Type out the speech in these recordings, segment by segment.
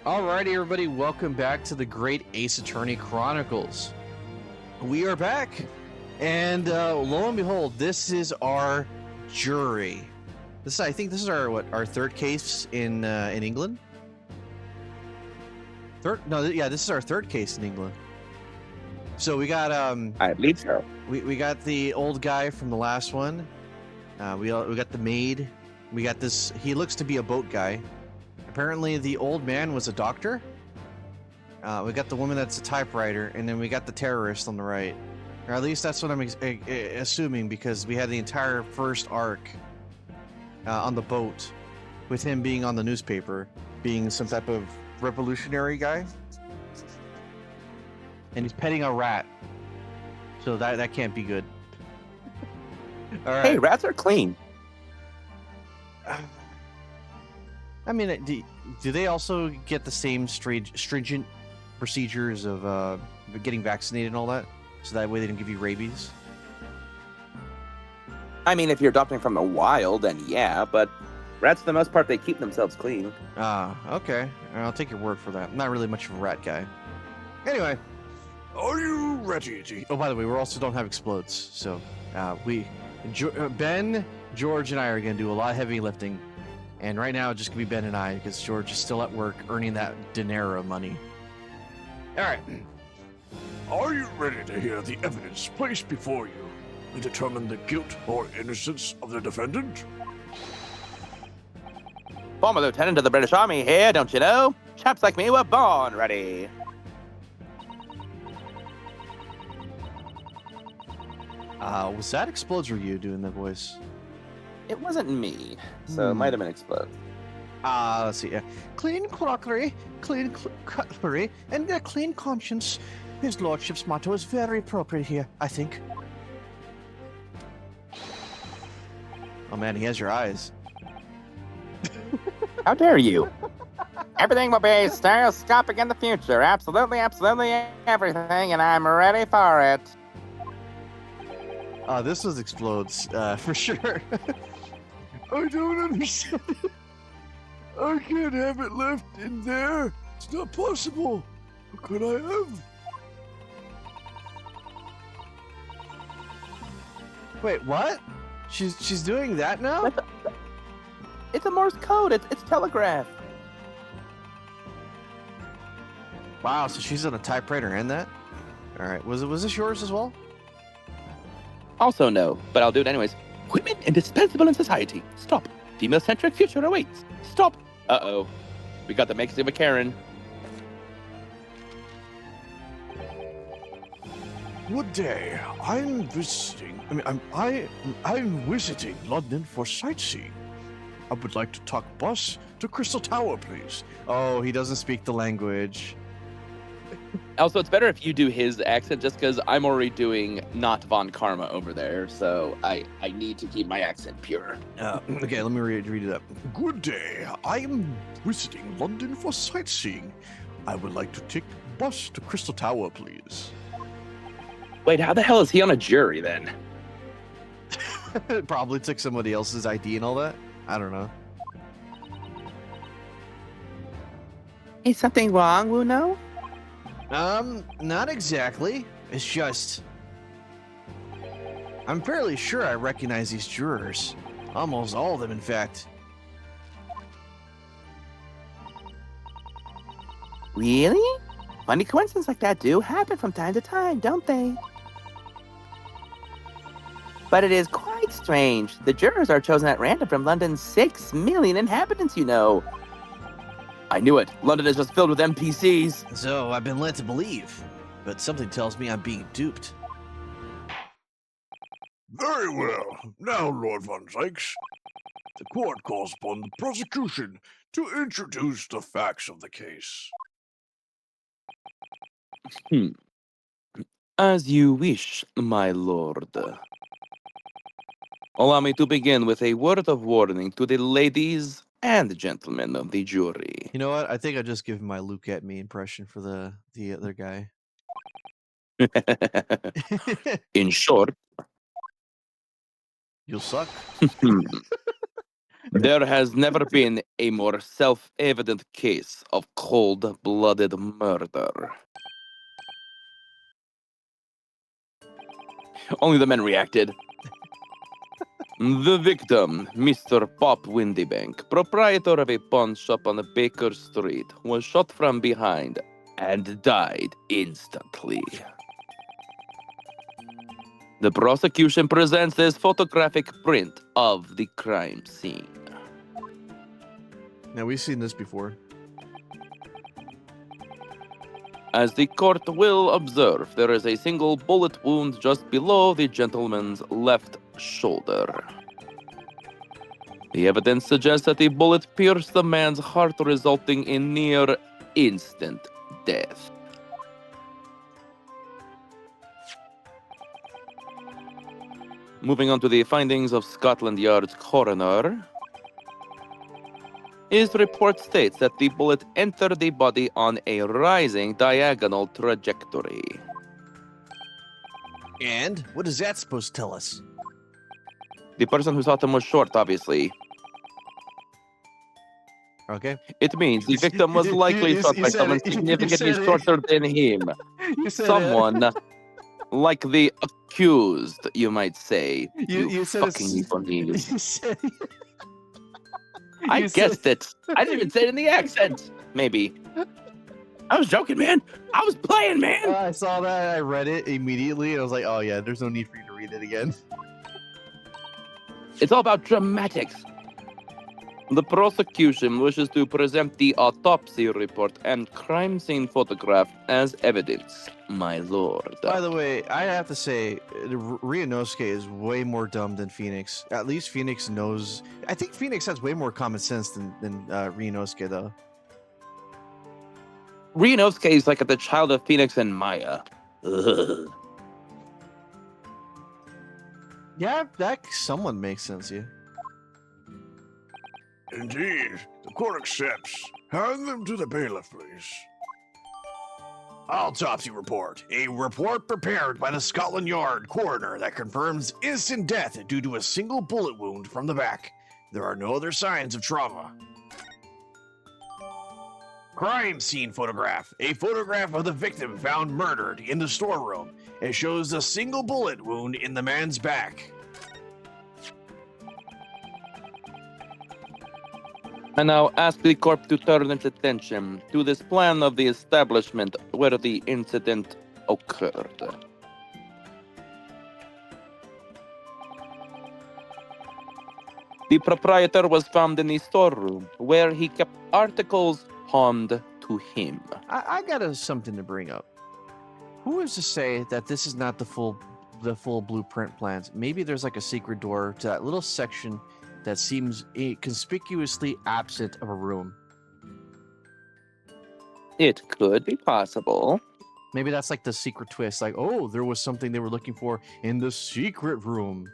Alrighty, everybody, welcome back to the Great Ace Attorney Chronicles. We are back, and lo and behold, this is our jury. I think this is our third case in England. This is our third case in England. So we got I believe so. we got the old guy from the last one. We got the maid. We got this. He looks to be a boat guy. Apparently, the old man was a doctor. We got the woman that's a typewriter, and then we got the terrorist on the right. Or at least that's what I'm assuming, because we had the entire first arc on the boat, with him being on the newspaper, being some type of revolutionary guy. And he's petting a rat. So that can't be good. All right. Hey, rats are clean. I mean, do they also get the same stringent procedures of getting vaccinated and all that? So that way they don't give you rabies? I mean, if you're adopting from the wild, then yeah, but rats, for the most part, they keep themselves clean. Ah, okay. I'll take your word for that. I'm not really much of a rat guy. Anyway, are you ready to... Oh, by the way, we also don't have explodes. So Ben, George, and I are going to do a lot of heavy lifting. And right now, it's just going to be Ben and I, because George is still at work earning that dinero money. All right. Are you ready to hear the evidence placed before you and determine the guilt or innocence of the defendant? Former lieutenant of the British Army here, don't you know? Chaps like me were born ready. Was that Explodes or you doing that voice? It wasn't me, so it might have been explode. Let's see. Clean crockery, clean cutlery, and a clean conscience. His lordship's motto is very appropriate here, I think. Oh man, he has your eyes. How dare you? Everything will be stereoscopic in the future. Absolutely, absolutely everything, and I'm ready for it. This was Explodes, for sure. I don't understand. I can't have it left in there. It's not possible. What could I have? Wait, what? She's doing that now? It's a Morse code. It's telegraph. Wow, so she's on a typewriter and that? Alright, was this yours as well? Also no, but I'll do it anyways. Women indispensable in society. Stop. Female-centric future awaits. Stop. Uh-oh. We got the makings of a Karen. Good day. I'm visiting London for sightseeing. I would like to talk bus to Crystal Tower, please. Oh, he doesn't speak the language. Also, it's better if you do his accent just because I'm already doing not Von Karma over there, so I need to keep my accent pure. Okay, let me read it up. Good day. I am visiting London for sightseeing. I would like to take bus to Crystal Tower, please. Wait, how the hell is he on a jury then? Probably took somebody else's ID and all that. I don't know. Is something wrong, Wuno? Not exactly. It's just... I'm fairly sure I recognize these jurors. Almost all of them, in fact. Really? Funny coincidences like that do happen from time to time, don't they? But it is quite strange. The jurors are chosen at random from London's 6 million inhabitants, you know. I knew it. London is just filled with NPCs. So I've been led to believe, but something tells me I'm being duped. Very well. Now, Lord Von Sykes, the court calls upon the prosecution to introduce the facts of the case. As you wish, my lord. Allow me to begin with a word of warning to the ladies and gentlemen of the jury. You know what? I think I just give my Luke at me impression for the other guy. In short, You'll suck. There has never been a more self-evident case of cold-blooded murder. Only the men reacted. The victim, Mr. Pop Windybank, proprietor of a pawn shop on Baker Street, was shot from behind and died instantly. The prosecution presents this photographic print of the crime scene. Now, we've seen this before. As the court will observe, there is a single bullet wound just below the gentleman's left shoulder. The evidence suggests that the bullet pierced the man's heart, resulting in near instant death. Moving on to the findings of Scotland Yard's coroner. His report states that the bullet entered the body on a rising diagonal trajectory. And what is that supposed to tell us? The person who shot him was short, obviously. Okay. It means the victim was likely shot by someone significantly shorter than him. Someone like the accused, you might say. You fucking Japanese. I guessed it. I didn't even say it in the accent. Maybe. I was joking, man. I was playing, man. I saw that. I read it immediately. And I was like, oh, yeah, there's no need for you to read it again. It's all about dramatics. The prosecution wishes to present the autopsy report and crime scene photograph as evidence, my lord. By the way, I have to say, Ryunosuke is way more dumb than Phoenix. At least Phoenix knows. I think Phoenix has way more common sense than Ryunosuke, though. Ryunosuke is like the child of Phoenix and Maya. Ugh. Yeah, that somewhat makes sense, yeah. Indeed, the court accepts. Hand them to the bailiff, please. Autopsy report. A report prepared by the Scotland Yard coroner that confirms instant death due to a single bullet wound from the back. There are no other signs of trauma. Crime scene photograph. A photograph of the victim found murdered in the storeroom. It shows a single bullet wound in the man's back. I now ask the court to turn its attention to this plan of the establishment where the incident occurred. The proprietor was found in the storeroom where he kept articles pawned to him. I got something to bring up. Who is to say that this is not the full blueprint plans? Maybe there's like a secret door to that little section that seems conspicuously absent of a room. It could be possible. Maybe that's like the secret twist. Like, oh, there was something they were looking for in the secret room.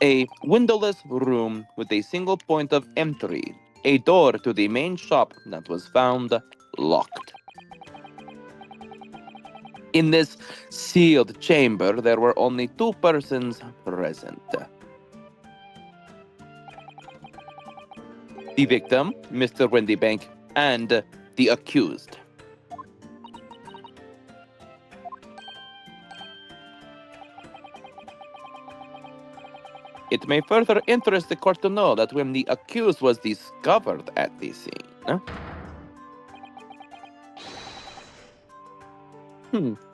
A windowless room with a single point of entry, a door to the main shop that was found locked. In this sealed chamber, there were only two persons present. The victim, Mr. Windybank, and the accused. It may further interest the court to know that when the accused was discovered at the scene,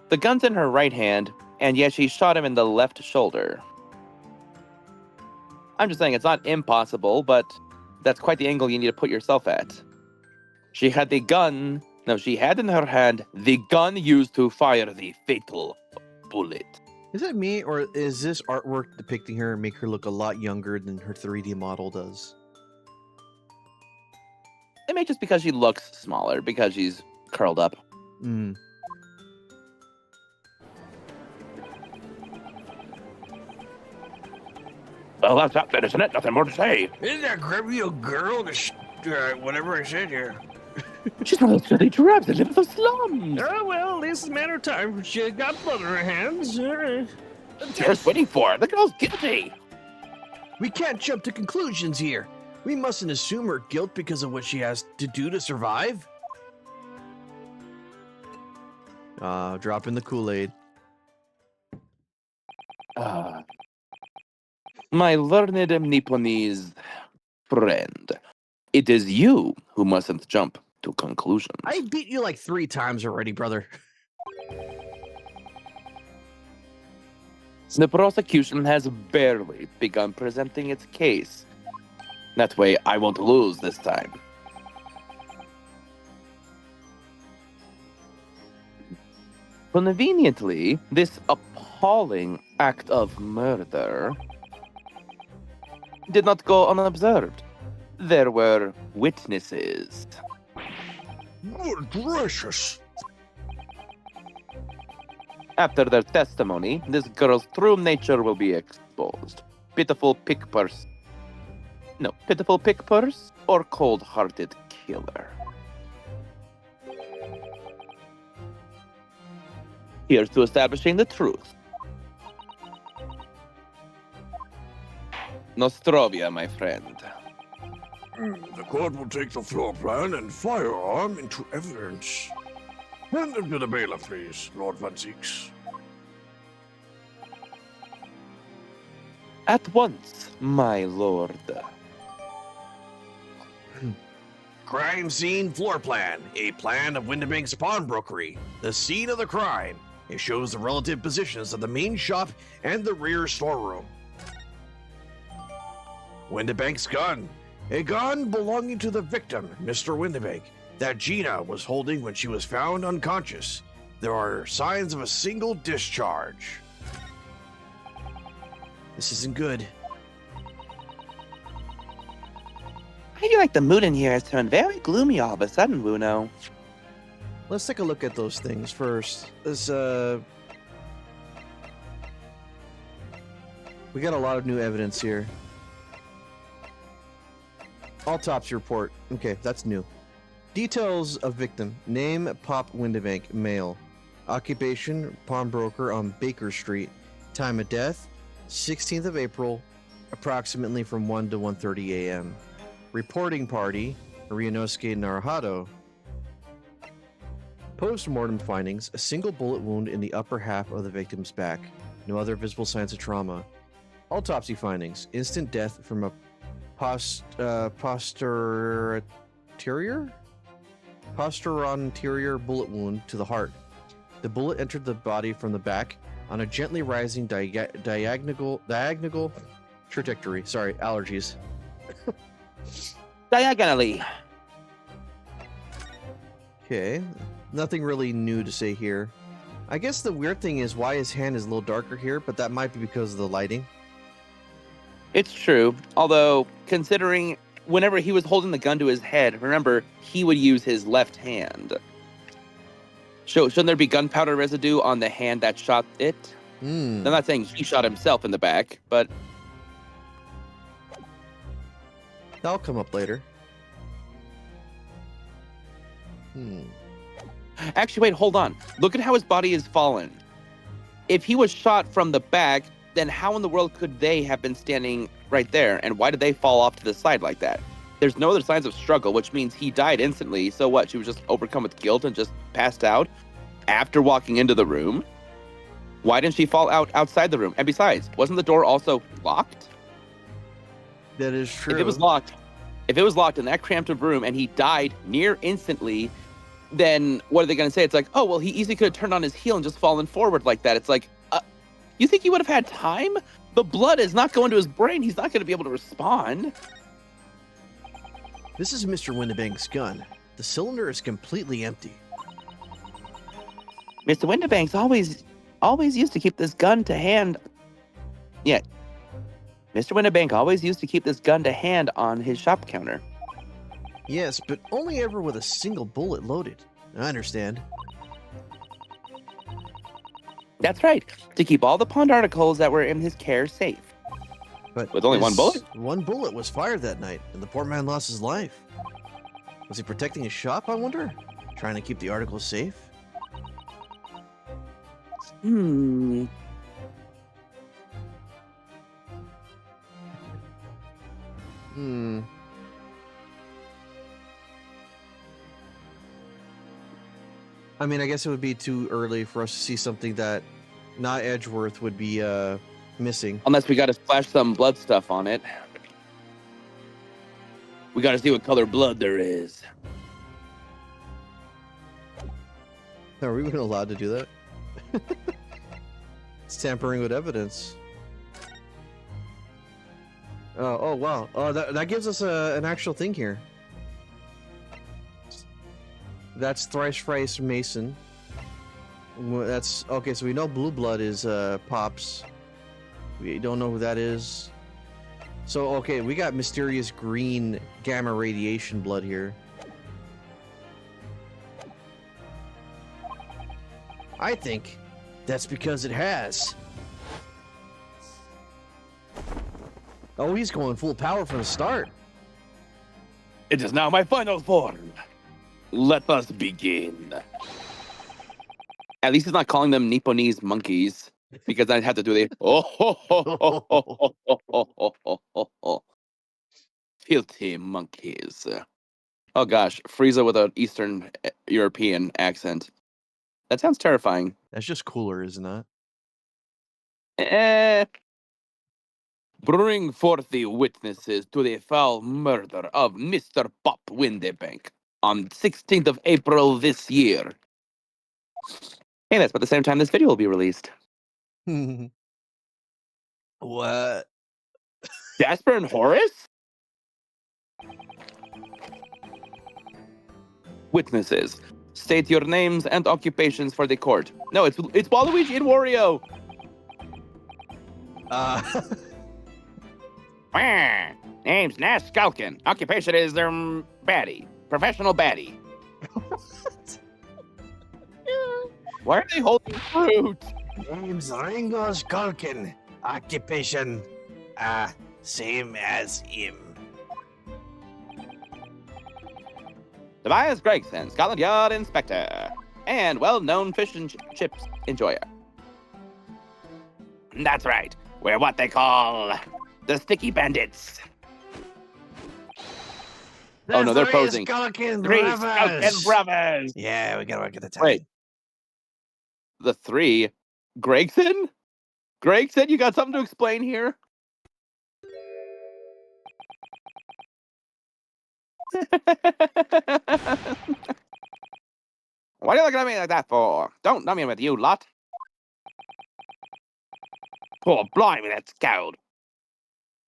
the gun's in her right hand, and yet she shot him in the left shoulder. I'm just saying it's not impossible, but that's quite the angle you need to put yourself at. She had the gun, she had in her hand the gun used to fire the fatal bullet. Is it me, or is this artwork depicting her make her look a lot younger than her 3D model does? It may just because she looks smaller, because she's curled up. Well, that's that, isn't it? Nothing more to say. Isn't that grubby old girl? Whatever I said here. She's one of those silly giraffes that live in the slums. Oh, well, at least it's a matter of time. She got blood on her hands. Just waiting for it. The girl's guilty. We can't jump to conclusions here. We mustn't assume her guilt because of what she has to do to survive. Dropping the Kool-Aid. My learned Nipponese friend, it is you who mustn't jump to conclusions. I beat you like 3 times already, brother. The prosecution has barely begun presenting its case. That way, I won't lose this time. Conveniently, this appalling act of murder did not go unobserved. There were witnesses. Good gracious. After their testimony, this girl's true nature will be exposed. Pitiful pick purse. No, pitiful pick purse or cold-hearted killer. Here's to establishing the truth. Nostrovia, my friend. The court will take the floor plan and firearm into evidence. Hand them to the bailiff, please, Lord Van Zieks. At once, my lord. Crime scene floor plan. A plan of Windibank's pawnbrokery. The scene of the crime. It shows the relative positions of the main shop and the rear storeroom. Windibank's gun. A gun belonging to the victim, Mr. Windibank, that Gina was holding when she was found unconscious. There are signs of a single discharge. This isn't good. I feel like the mood in here has turned very gloomy all of a sudden, Wuno. Let's take a look at those things first. This, we got a lot of new evidence here. Autopsy report. Okay, that's new. Details of victim. Name, Pop Windibank, male. Occupation, pawnbroker on Baker Street. Time of death, 16th of April, approximately from 1 to 1:30 a.m. Reporting party, Ryunosuke Naruhado. Post-mortem findings, a single bullet wound in the upper half of the victim's back. No other visible signs of trauma. Autopsy findings, instant death from a posterior bullet wound to the heart. The bullet entered the body from the back on a gently rising diagonal trajectory. Sorry, allergies. Diagonally. Okay, nothing really new to say here. I guess the weird thing is why his hand is a little darker here, but that might be because of the lighting. It's true. Although, considering whenever he was holding the gun to his head, remember, he would use his left hand. Shouldn't there be gunpowder residue on the hand that shot it? I'm not saying he shot himself in the back, but... That'll come up later. Actually, wait, hold on. Look at how his body is fallen. If he was shot from the back, then how in the world could they have been standing right there? And why did they fall off to the side like that? There's no other signs of struggle, which means he died instantly. So what? She was just overcome with guilt and just passed out after walking into the room? Why didn't she fall out outside the room? And besides, wasn't the door also locked? That is true. If it was locked in that cramped room and he died near instantly, then what are they going to say? It's like, oh, well, he easily could have turned on his heel and just fallen forward like that. It's like, you think he would have had time? The blood is not going to his brain. He's not going to be able to respond. This is Mr. Windibank's gun. The cylinder is completely empty. Mr. Windibank's always used to keep this gun to hand. Yeah. Mr. Windibank always used to keep this gun to hand on his shop counter. Yes, but only ever with a single bullet loaded. I understand. That's right. To keep all the pawned articles that were in his care safe. But with only one bullet? One bullet was fired that night, and the poor man lost his life. Was he protecting his shop, I wonder? Trying to keep the articles safe? Hmm. I mean, I guess it would be too early for us to see something that not Edgeworth would be missing. Unless we got to splash some blood stuff on it. We got to see what color blood there is. Are we even allowed to do that? It's tampering with evidence. Oh wow. Oh, that gives us an actual thing here. That's Thrice Mason. That's okay. So we know Blue Blood is Pops. We don't know who that is. So okay, we got mysterious green gamma radiation blood here. I think that's because it has. Oh, he's going full power from the start. It is now my final form. Let us begin. At least he's not calling them Nipponese monkeys, because I'd have to do the filthy monkeys. Oh gosh, Frieza with an Eastern European accent. That sounds terrifying. That's just cooler, isn't it? Bring forth the witnesses to the foul murder of Mr. Pop Windybank on 16th of April this year. Hey, that's about the same time this video will be released. What? Jasper and Horace? Witnesses, state your names and occupations for the court. No, it's Waluigi and Wario. Name's Nash Skulkin. Occupation is baddie. Professional baddie. Why are they holding fruit? Name's Ringo Skulkin. Occupation, same as him. Tobias Gregson, Scotland Yard Inspector, and well-known fish and chips enjoyer. That's right. We're what they call the Sticky Bandits. Oh no, they're posing. Skulkin Three brothers. Skulkin brothers. Yeah, we gotta work at the time. Wait. The three? Gregson? Gregson, you got something to explain here? What are you looking at me like that for? Don't numb me with you lot. Oh, blimey, that's cold.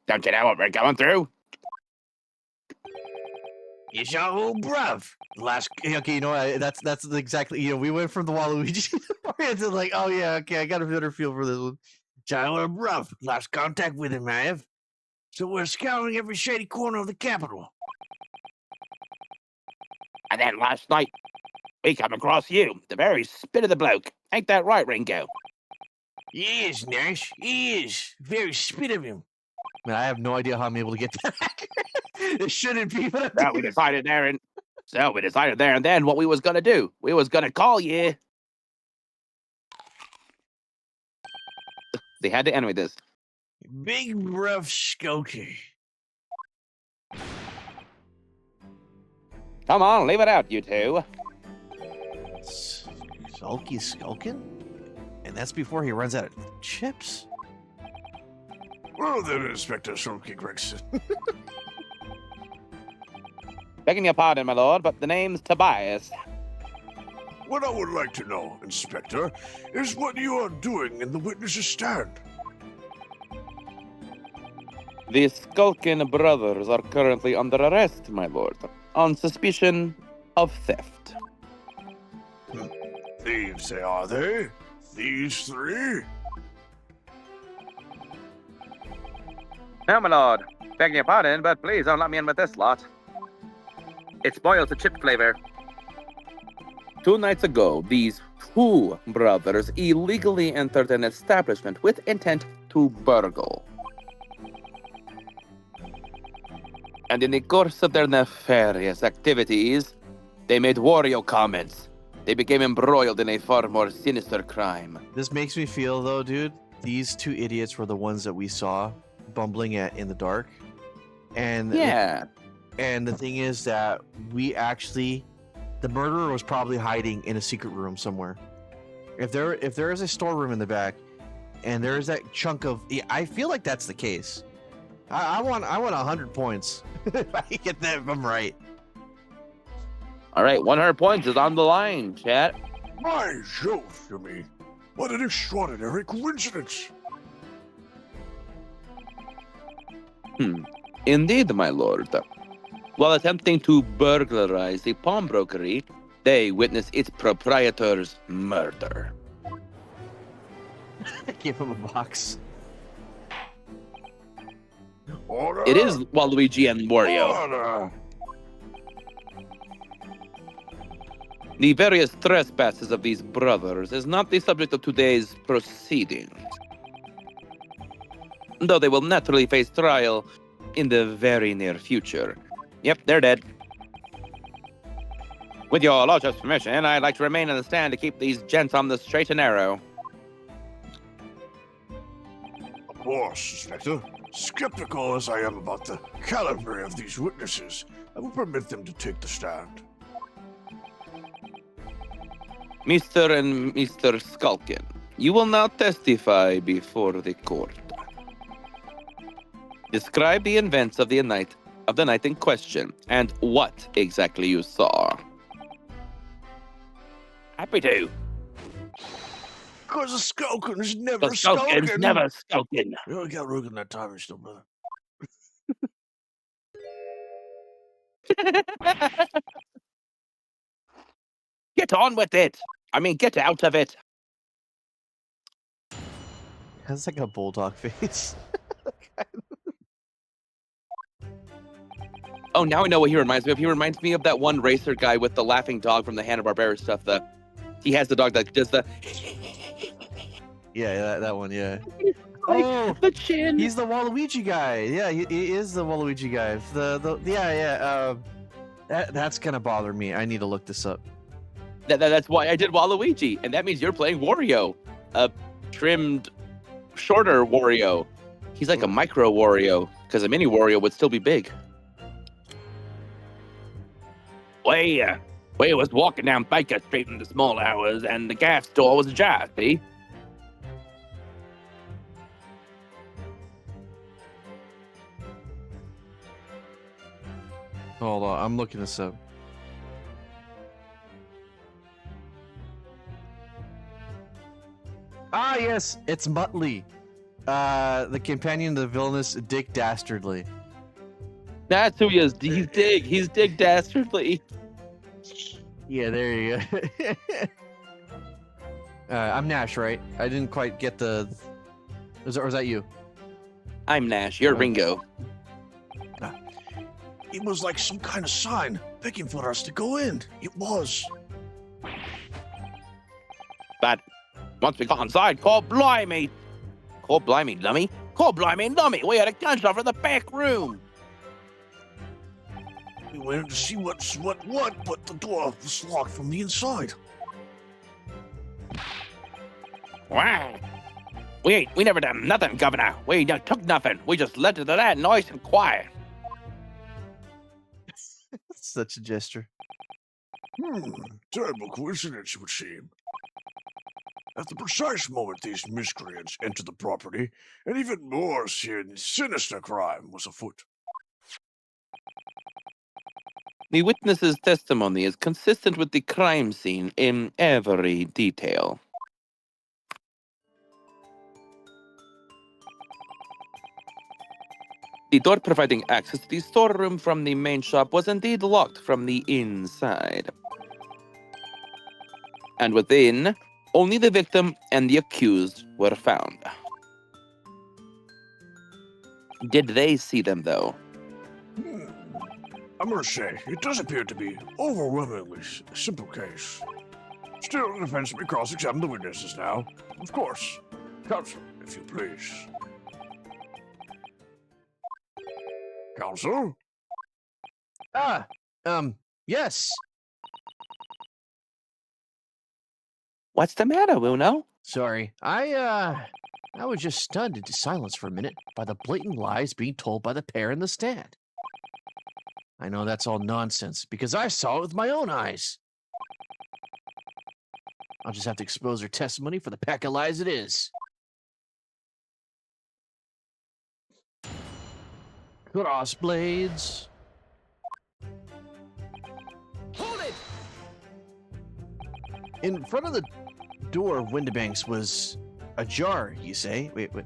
Don't you know what we're going through? You saw who, bruv? Last okay, you know what? That's exactly we went from the Waluigi to like, oh yeah, okay, I got a better feel for this one. Tyler Bruff. Last contact with him, I have. So we're scouring every shady corner of the capital. And then last night, we come across you, the very spit of the bloke. Ain't that right, Ringo? He is, Nash. He is. Very spit of him. Man, I have no idea how I'm able to get that accurate. It shouldn't be, but So we decided there and then what we was gonna do. We was gonna call you. They had to animate this. Big rough Skokie. Come on, leave it out, you two. Sulky Skulkin? And that's before he runs out of chips? Well then, Inspector Sulky Gregson. Begging your pardon, my lord, but the name's Tobias. What I would like to know, Inspector, is what you are doing in the witness's stand. The Skulkin brothers are currently under arrest, my lord, on suspicion of theft. Thieves, are they? These three? No, my lord. Begging your pardon, but please don't let me in with this lot. It spoils the chip flavor. 2 nights ago, these two brothers illegally entered an establishment with intent to burgle. And in the course of their nefarious activities, they made Wario comments. They became embroiled in a far more sinister crime. This makes me feel, though, dude, these two idiots were the ones that we saw bumbling in the dark. And Yeah. and the thing is that the murderer was probably hiding in a secret room somewhere. If there is a storeroom in the back, and there is that chunk of, yeah, I feel like that's the case. I want 100 points if I get that, if I'm right. All right, 100 points is on the line, chat. My Jove, you mean? What an extraordinary coincidence! Indeed, my lord. While attempting to burglarize a pawnbrokery, they witness its proprietor's murder. I gave him a box. Order! It is Waluigi and Wario. Order! The various trespasses of these brothers is not the subject of today's proceedings, though they will naturally face trial in the very near future. Yep, they're dead. With your lordship's permission, I'd like to remain in the stand to keep these gents on the straight and narrow. Of course, Inspector. Skeptical as I am about the caliber of these witnesses, I will permit them to take the stand. Mr. and Mr. Skulkin, you will now testify before the court. Describe the events of the night in question and what exactly you saw. Happy to. Because the Skulkin's never The Skulkin's skulking. never skulking. You only got Rugen that time, still, brother. Get on with it. I mean, get out of it. Has like a bulldog face. Oh, now I know what he reminds me of. He reminds me of that one racer guy with the laughing dog from the Hanna-Barbera stuff. He has the dog that does the... Yeah, that one, yeah. Like, Oh, the chin. he's the Waluigi guy. Yeah, he is the Waluigi guy. That's gonna bother me. I need to look this up. That's why I did Waluigi, and that means you're playing Wario, a trimmed, shorter Wario. He's like a micro Wario, because a mini Wario would still be big. We was walking down Baker Street in the small hours, and the gas store was ajar, see? Hold on, I'm looking this up. Ah, yes, it's Muttley, the companion of the villainous Dick Dastardly. That's who he is. He's Dig. He's Dig Dastardly. Yeah, there you go. I'm Nash, right? I didn't quite get the. Or is that you? I'm Nash. You're Ringo. It was like some kind of sign begging for us to go in. It was. But once we got inside, call blimey. Call blimey, dummy. Call blimey, dummy. We had a gunshot from the back room. We went in to see what, but the door was locked from the inside. Wow. We never done nothing, Governor. We done took nothing. We just let it to that nice and quiet. Such a gesture. Terrible coincidence, it would seem. At the precise moment these miscreants entered the property, an even more sinister crime was afoot. The witness's testimony is consistent with the crime scene in every detail. The door providing access to the storeroom from the main shop was indeed locked from the inside. And within, only the victim and the accused were found. Did they see them, though? I must say, it does appear to be overwhelmingly a simple case. Still, the defense may cross-examine the witnesses now. Of course. Counsel, if you please. Counsel? Yes. What's the matter, Uno? Sorry. I I was just stunned into silence for a minute by the blatant lies being told by the pair in the stand. I know that's all nonsense because I saw it with my own eyes. I'll just have to expose their testimony for the pack of lies it is. Crossblades. Hold it! In front of the door of Windibanks was ajar, you say? Wait, what?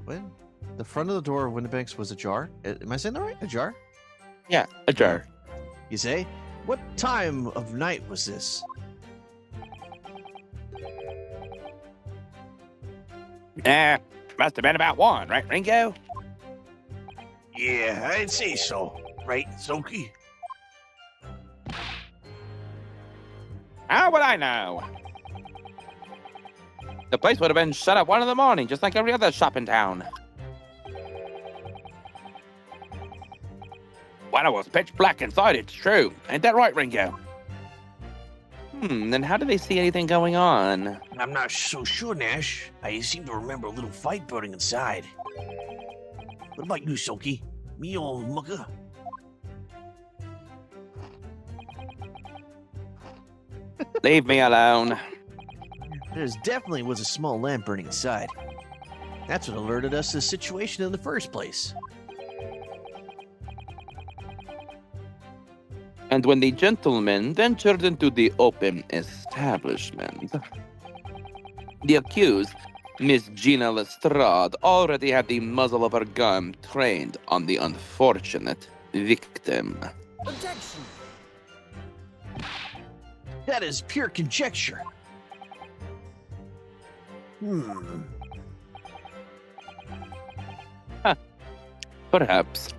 The front of the door of Windibanks was ajar? Am I saying that right? Ajar? Yeah, a jar. You say? What time of night was this? Must have been about 1, right, Ringo? Yeah, I'd say so. Right, Soki? How would I know? The place would have been shut at 1 in the morning, just like every other shop in town. When it was pitch black inside, it's true. Ain't that right, Ringo? Then how do they see anything going on? I'm not so sure, Nash. I seem to remember a little fight burning inside. What about you, Soki? Me old mucker? Leave me alone. There definitely was a small lamp burning inside. That's what alerted us to the situation in the first place. And when the gentleman ventured into the open establishment, the accused, Miss Gina Lestrade, already had the muzzle of her gun trained on the unfortunate victim. Objection! That is pure conjecture. Perhaps.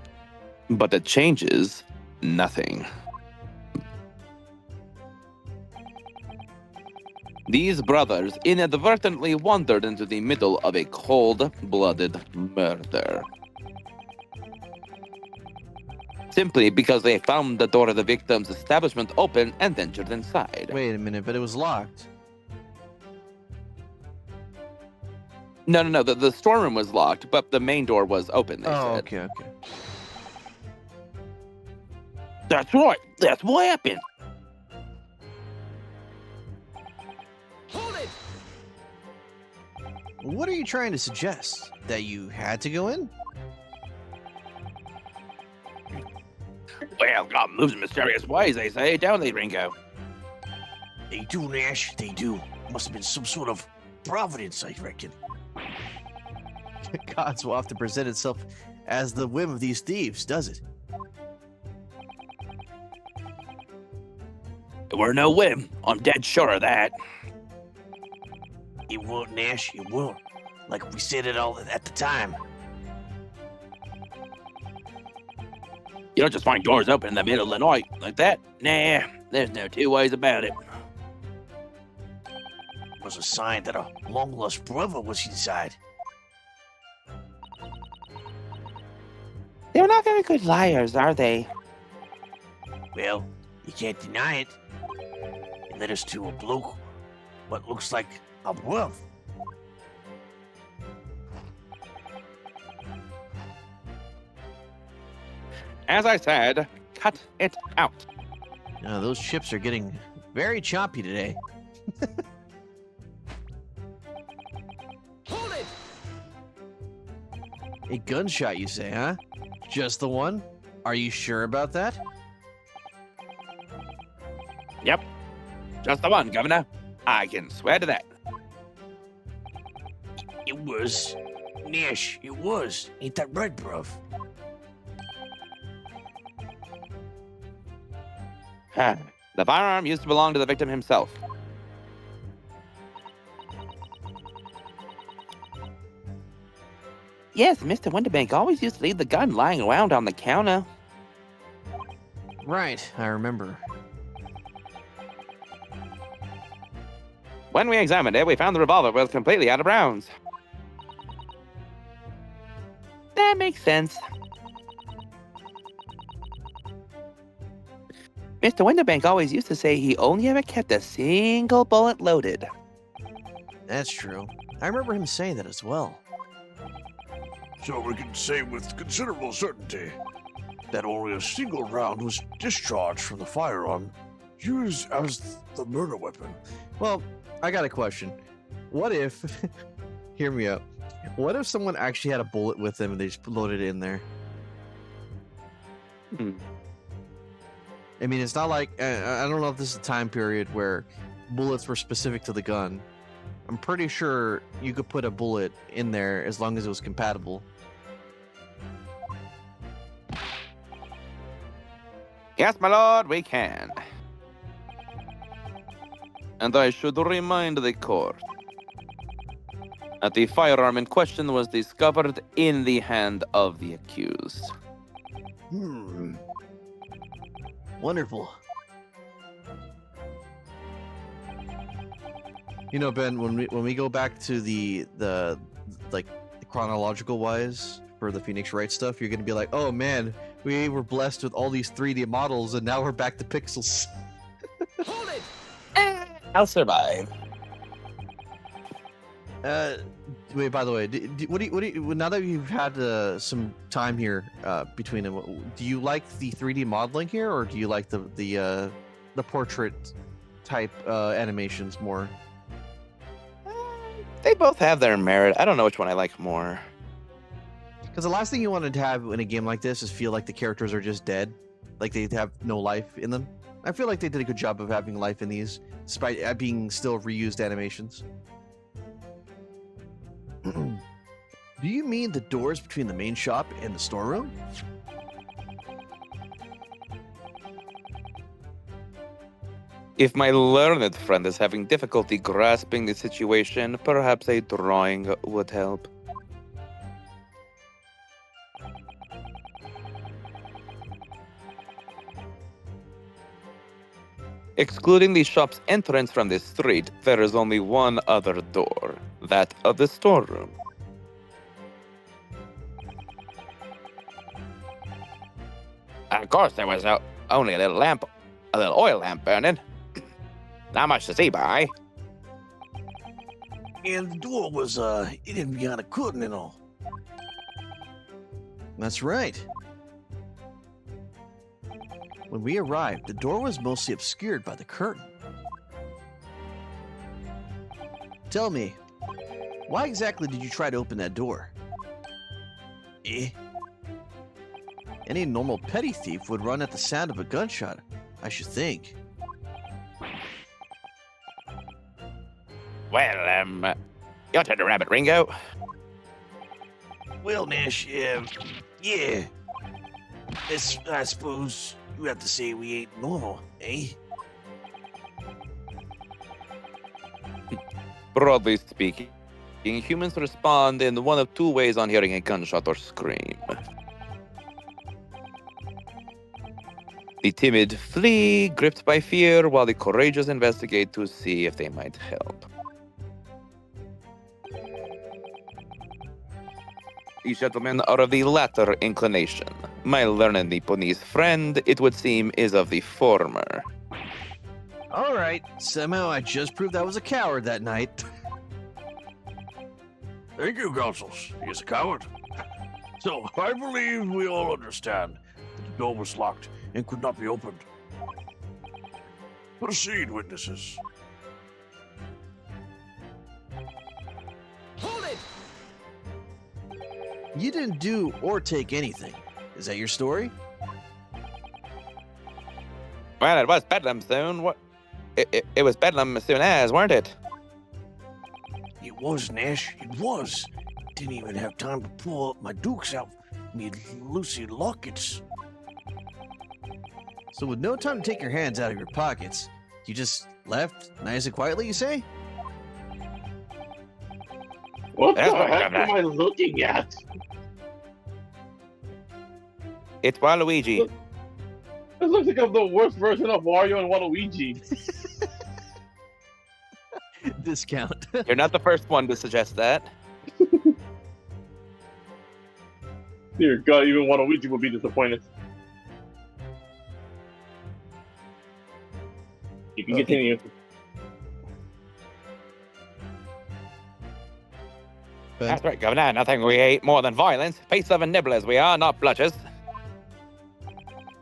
But it changes nothing. These brothers inadvertently wandered into the middle of a cold-blooded murder. Simply because they found the door of the victim's establishment open and ventured inside. Wait a minute, but it was locked. No. The storeroom was locked, but the main door was open, they said. Okay. That's right. That's what happened. Hold it! What are you trying to suggest? That you had to go in? Well, God moves in mysterious ways, they say, don't they, Ringo? They do, Nash. They do. Must have been some sort of providence, I reckon. Gods will often present itself as the whim of these thieves, does it? It were no whim. I'm dead sure of that. It won't, Nash. It won't. Like we said it all at the time. You don't just find doors open in the middle of the night like that. Nah, there's no two ways about it. It was a sign that a long-lost brother was inside. They're not very good liars, are they? Well, you can't deny it. It led us to a bloke, what looks like a brother. As I said, cut it out. Those chips are getting very choppy today. Hold it! A gunshot, you say, huh? Just the one? Are you sure about that? Yep. Just the one, Governor. I can swear to that. It was. Nash, it was. Ain't that right, bruv? The firearm used to belong to the victim himself. Yes, Mr. Winterbank always used to leave the gun lying around on the counter. Right, I remember. When we examined it, we found the revolver was completely out of rounds. That makes sense. Mr. Winterbank always used to say he only ever kept a single bullet loaded. That's true. I remember him saying that as well. So we can say with considerable certainty that only a single round was discharged from the firearm used as the murder weapon. Well, I got a question. What if, hear me out, what if someone actually had a bullet with them and they just loaded it in there? I mean, it's not like, I don't know if this is a time period where bullets were specific to the gun. I'm pretty sure you could put a bullet in there as long as it was compatible. Yes, my lord, we can. And I should remind the court that the firearm in question was discovered in the hand of the accused. Wonderful. You know, Ben, when we go back to the like chronological wise for the Phoenix Wright stuff, you're gonna be like, oh man, we were blessed with all these 3D models, and now we're back to pixels. Hold it! I'll survive. Wait, by the way, what do you, now that you've had some time here between them, do you like the 3D modeling here, or do you like the portrait type animations more? They both have their merit. I don't know which one I like more. Because the last thing you wanted to have in a game like this is feel like the characters are just dead, like they have no life in them. I feel like they did a good job of having life in these, despite being still reused animations. Do you mean the doors between the main shop and the storeroom? If my learned friend is having difficulty grasping the situation, perhaps a drawing would help. Excluding the shop's entrance from the street, there is only one other door, that of the storeroom. Of course, there was only a little oil lamp burning. Not much to see by. And the door was, it didn't be on a curtain and all. That's right. When we arrived, the door was mostly obscured by the curtain. Tell me, why exactly did you try to open that door? Any normal petty thief would run at the sound of a gunshot, I should think. Well, your turn to rabbit, Ringo. Well, Nash, yeah. I suppose you have to say we ain't normal, eh? Broadly speaking, humans respond in one of two ways on hearing a gunshot or scream. The timid flee, gripped by fear, while the courageous investigate to see if they might help. These gentlemen are of the latter inclination. My learned Nipponese friend, it would seem, is of the former. All right, somehow I just proved I was a coward that night. Thank you, Consuls. He is a coward. So, I believe we all understand that the door was locked and could not be opened. Proceed, witnesses. Hold it! You didn't do or take anything. Is that your story? Well, it was Bedlam soon. What? It was Bedlam as soon as, weren't it? It was, Nash. It was. Didn't even have time to pull up my dukes out. Me Lucy lockets. So with no time to take your hands out of your pockets, you just left nice and quietly, you say? What That's the what heck I'm am I looking at? It's Waluigi. This looks like I'm the worst version of Wario and Waluigi. Discount. You're not the first one to suggest that. Dear God, even Waluigi would be disappointed. You can continue. happened. That's right, Governor. Nothing we hate more than violence. Peace loving nibblers we are, not bludgers.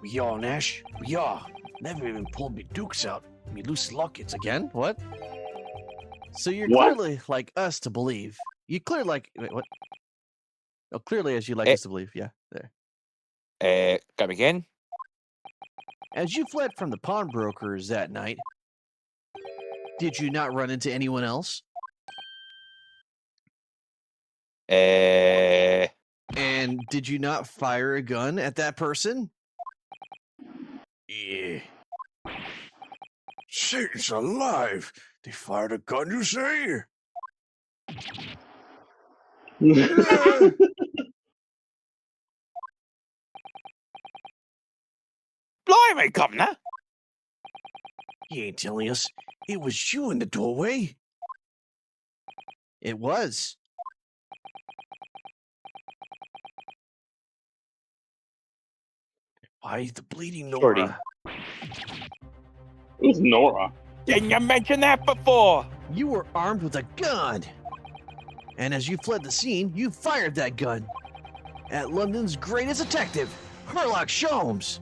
We are, Nash. We are. Never even pulled me dukes out. Me loose lockets. Again? What? So you're What? clearly like us to believe. You clearly like. Wait, what? Oh, clearly as you like Eh. us to believe. Yeah, there. Come again? As you fled from the pawnbrokers that night, did you not run into anyone else? Eh, And did you not fire a gun at that person? Yeah. Satan's alive. They fired a gun, you say? blimey, Governor. He ain't telling us. It was you in the doorway. It was. Why the bleeding Shorty. Nora? Who's Nora? Didn't you mention that before? You were armed with a gun. And as you fled the scene, you fired that gun at London's greatest detective, Sherlock Sholmes.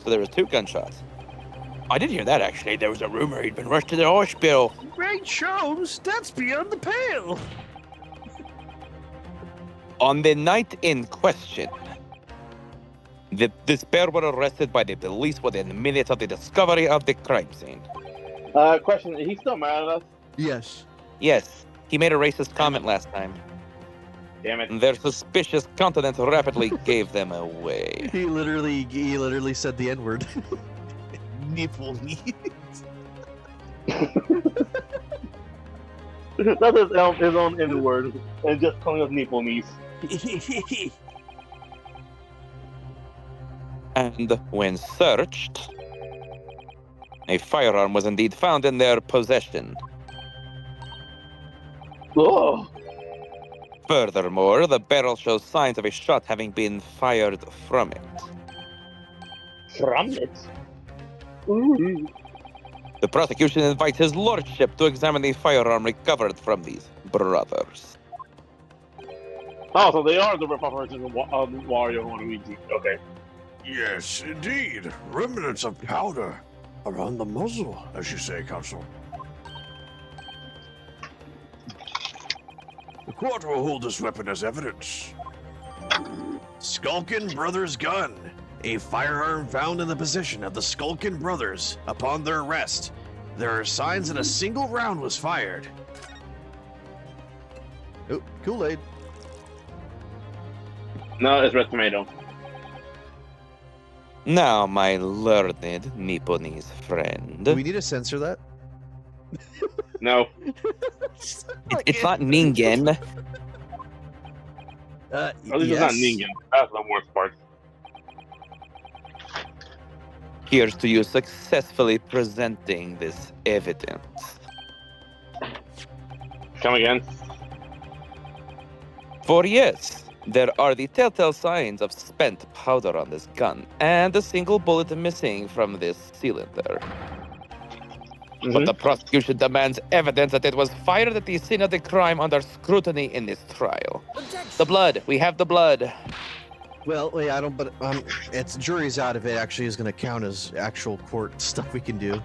So there was 2 gunshots. I did hear that, actually. There was a rumor he'd been rushed to the hospital. Great Sholmes, that's beyond the pale. On the night in question, this pair were arrested by the police within minutes of the discovery of the crime scene. Question, is he still mad at us? Yes. Yes, he made a racist comment last time. Damn it. Their suspicious countenance rapidly gave them away. He literally said the N-word. Nipple meat. That's his own N-word. And just calling us nipple knees. And when searched, a firearm was indeed found in their possession. Oh. Furthermore, the barrel shows signs of a shot having been fired from it. From it? Ooh. The prosecution invites his lordship to examine the firearm recovered from these brothers. Oh, so they are the rip-off versions of Wario and Luigi. Okay. Yes, indeed. Remnants of powder around the muzzle, as you say, Counsel. The court will hold this weapon as evidence. Skulkin Brothers gun. A firearm found in the possession of the Skulkin brothers upon their arrest. There are signs that a single round was fired. Oh, Kool-Aid. No, it's red tomato. Now, my learned Nipponese friend. Do we need to censor that? No. It's not Ningen. At least it's not Ningen. That's the worst part. Here's to you successfully presenting this evidence. Come again. For yes, there are the telltale signs of spent powder on this gun, and a single bullet missing from this cylinder. But the prosecution demands evidence that it was fired at the scene of the crime under scrutiny in this trial. The blood. We have the blood. Well, wait, I don't. But it's jury's out if it actually is going to count as actual court stuff we can do.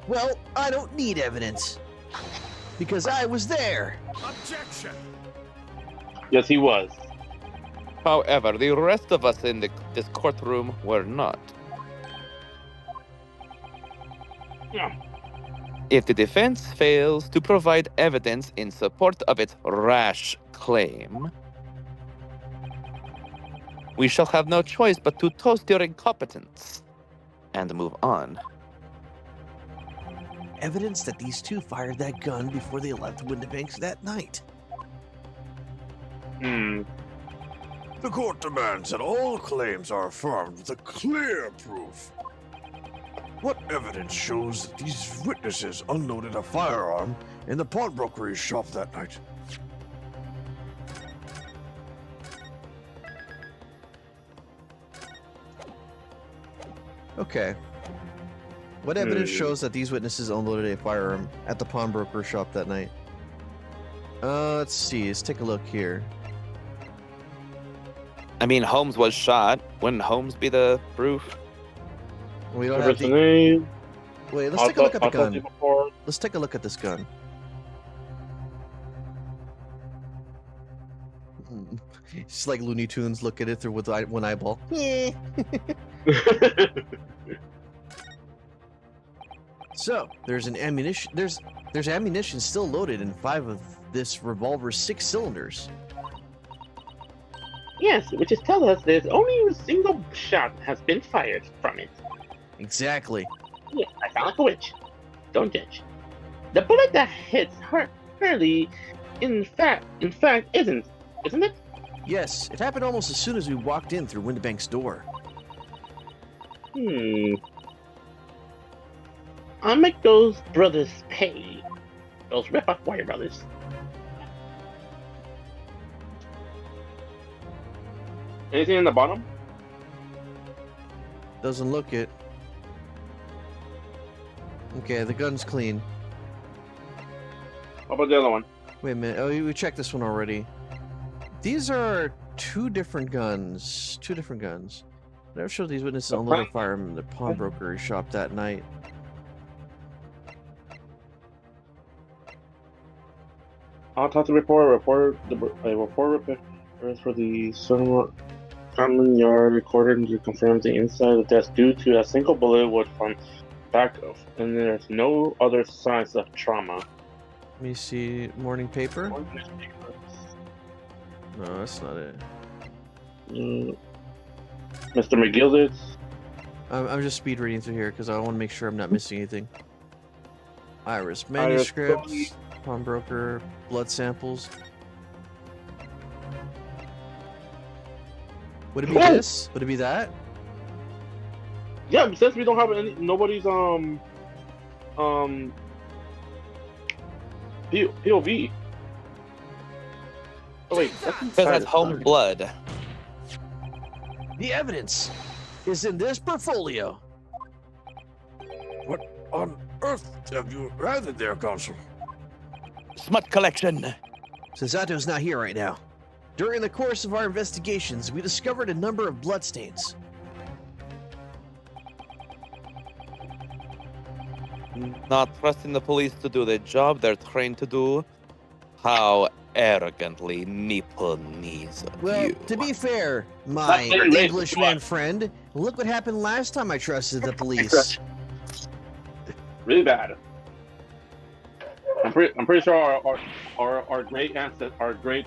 Well, I don't need evidence because I was there. Objection! Yes, he was. However, the rest of us in this courtroom were not. Yeah. If the defense fails to provide evidence in support of its rash claim, we shall have no choice but to toast your incompetence and move on. Evidence that these two fired that gun before they left Windibanks that night. The court demands that all claims are affirmed with a clear proof. What evidence shows that these witnesses unloaded a firearm in the pawnbroker's shop that night? Okay. What evidence shows that these witnesses unloaded a firearm at the pawnbroker shop that night? Let's see. Let's take a look here. I mean, Holmes was shot. Wouldn't Holmes be the proof? We don't have the. Name. Wait, let's take a look at the gun. Before. Let's take a look at this gun. It's like Looney Tunes. Look at it through with one eyeball. So there's an ammunition. There's ammunition still loaded in 5 of this revolver's 6 cylinders. Yes, which is telling us there's only a single shot has been fired from it. Exactly. Yeah, I sound like a witch. Don't judge. The bullet that hits Hurley, in fact, isn't it? Yes, it happened almost as soon as we walked in through Windibank's door. I'll make those brothers pay. Those rip-off Wire brothers. Anything in the bottom? Doesn't look it. Okay, the gun's clean. How about the other one? Wait a minute. Oh, we checked this one already. These are 2 different guns. 2 different guns. Never showed these witnesses unloaded a firearm in the pawnbroker shop that night. I'll talk to the report for the Scotland Yard recorded to confirm the inside of the desk due to a single bullet would from back of, and there's no other signs of trauma. Let me see. Morning paper? No, that's not it. Mr. McGillicuddy. I'm just speed reading through here because I want to make sure I'm not missing anything. Iris manuscripts, pawnbroker, blood samples. Would it be this? Would it be that? Yeah, since we don't have nobody's POV. Oh wait, Because that's Holmes' blood. The evidence is in this portfolio. What on earth have you added there, Consul? Smut collection. Sasato's not here right now. During the course of our investigations, we discovered a number of bloodstains. Not trusting the police to do the job they're trained to do. How arrogantly Nipponese of Well, you. to be fair, my Englishman friend, look what happened last time I trusted the police. Really bad. I'm pretty sure our great ancestors, our great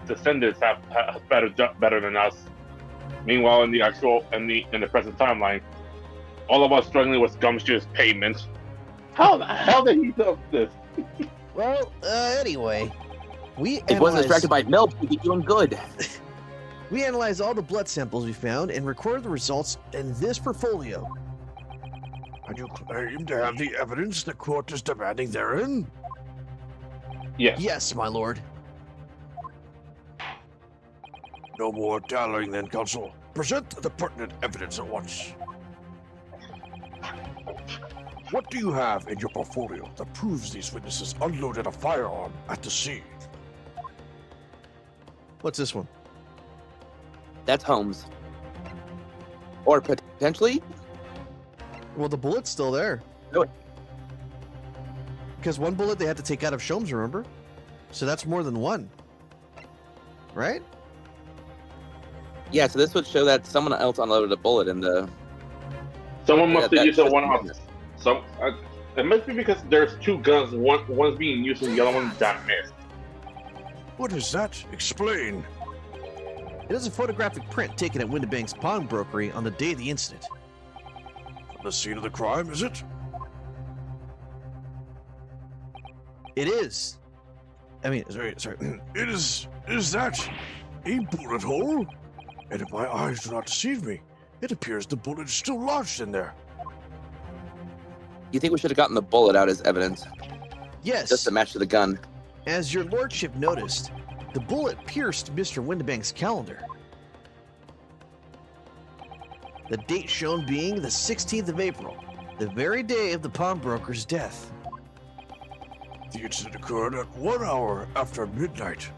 descendants have better than us. Meanwhile, in the present timeline, all of us struggling with scrumptious payments. How the hell did he do this? Well, anyway, It wasn't distracted by milk. You'd be doing good. we analyzed all the blood samples we found and recorded the results in this portfolio. And you claim to have the evidence the court is demanding therein? Yes. Yes, my lord. No more dallying then, Consul. Present the pertinent evidence at once. What do you have in your portfolio that proves these witnesses unloaded a firearm at the scene? What's this one? That's Holmes. Or potentially. Well, the bullet's still there. Really? Because one bullet they had to take out of Sholmes, remember? So that's more than one. Right? Yeah, so this would show that someone else unloaded a bullet in the. Someone must have used that- the one off. It must be because there's 2 guns. One's being used and the other one got missed. What is that? Explain. It is a photographic print taken at Windibank's pawnbrokery on the day of the incident. From the scene of the crime, is it? It is. I mean, Sorry. Is that a bullet hole? And if my eyes do not deceive me, it appears the bullet is still lodged in there. You think we should have gotten the bullet out as evidence, yes. just to match to the gun? As your lordship noticed, the bullet pierced Mr. Windibank's calendar. The date shown being the 16th of April, the very day of the pawnbroker's death. The incident occurred at 1 hour after midnight.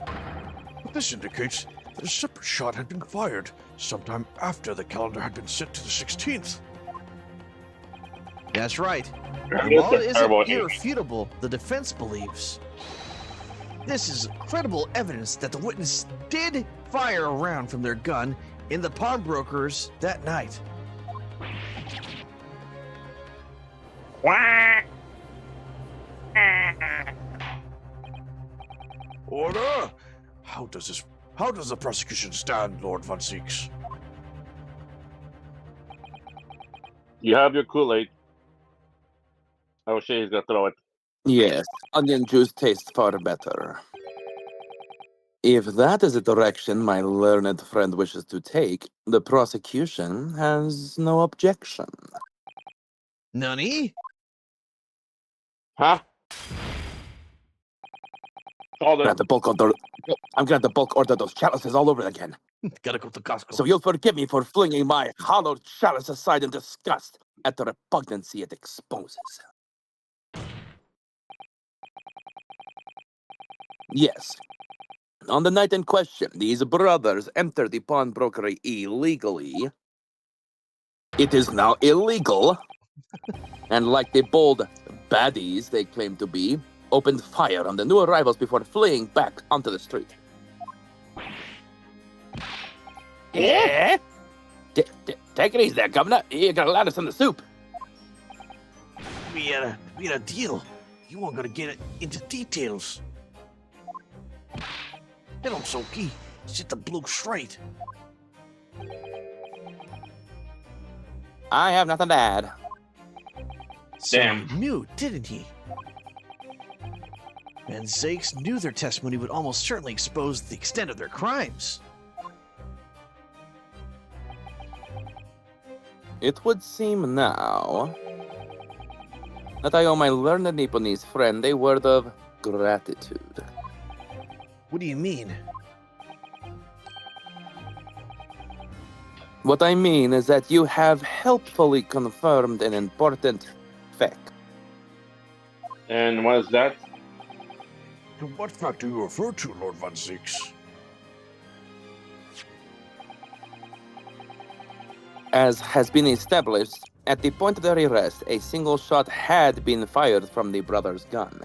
This indicates that a separate shot had been fired sometime after the calendar had been set to the 16th. That's right. That's And while a it isn't terrible aim. irrefutable, the defense believes this is credible evidence that the witness did fire a round from their gun in the pawnbrokers that night. Order! How does the prosecution stand, Lord Von Seeks? You have your Kool-Aid. Oh shit, he's gonna throw it. Yes, onion juice tastes far better. If that is the direction my learned friend wishes to take, the prosecution has no objection. Nani? Huh? Called I'm it. gonna have to bulk order those chalices all over again. Gotta go to Costco. So you'll forgive me for flinging my hollowed chalice aside in disgust at the repugnancy it exposes. Yes. On the night in question, these brothers entered the pawnbrokery illegally. It is now illegal. And like the bold baddies they claim to be, opened fire on the new arrivals before fleeing back onto the street. Yeah? Take it easy there, Governor. You gotta let us in the soup. We had a deal. You weren't gonna get into details. Get on, Soki. Sit the blue straight. I have nothing to add. So Damn. he knew, didn't he? And Zakes knew their testimony would almost certainly expose the extent of their crimes. It would seem now that I owe my learned Nipponese friend a word of gratitude. What do you mean? What I mean is that you have helpfully confirmed an important fact. And what is that? To what fact do you refer to, Lord Von Seeks? As has been established, at the point of their arrest, a single shot had been fired from the brother's gun.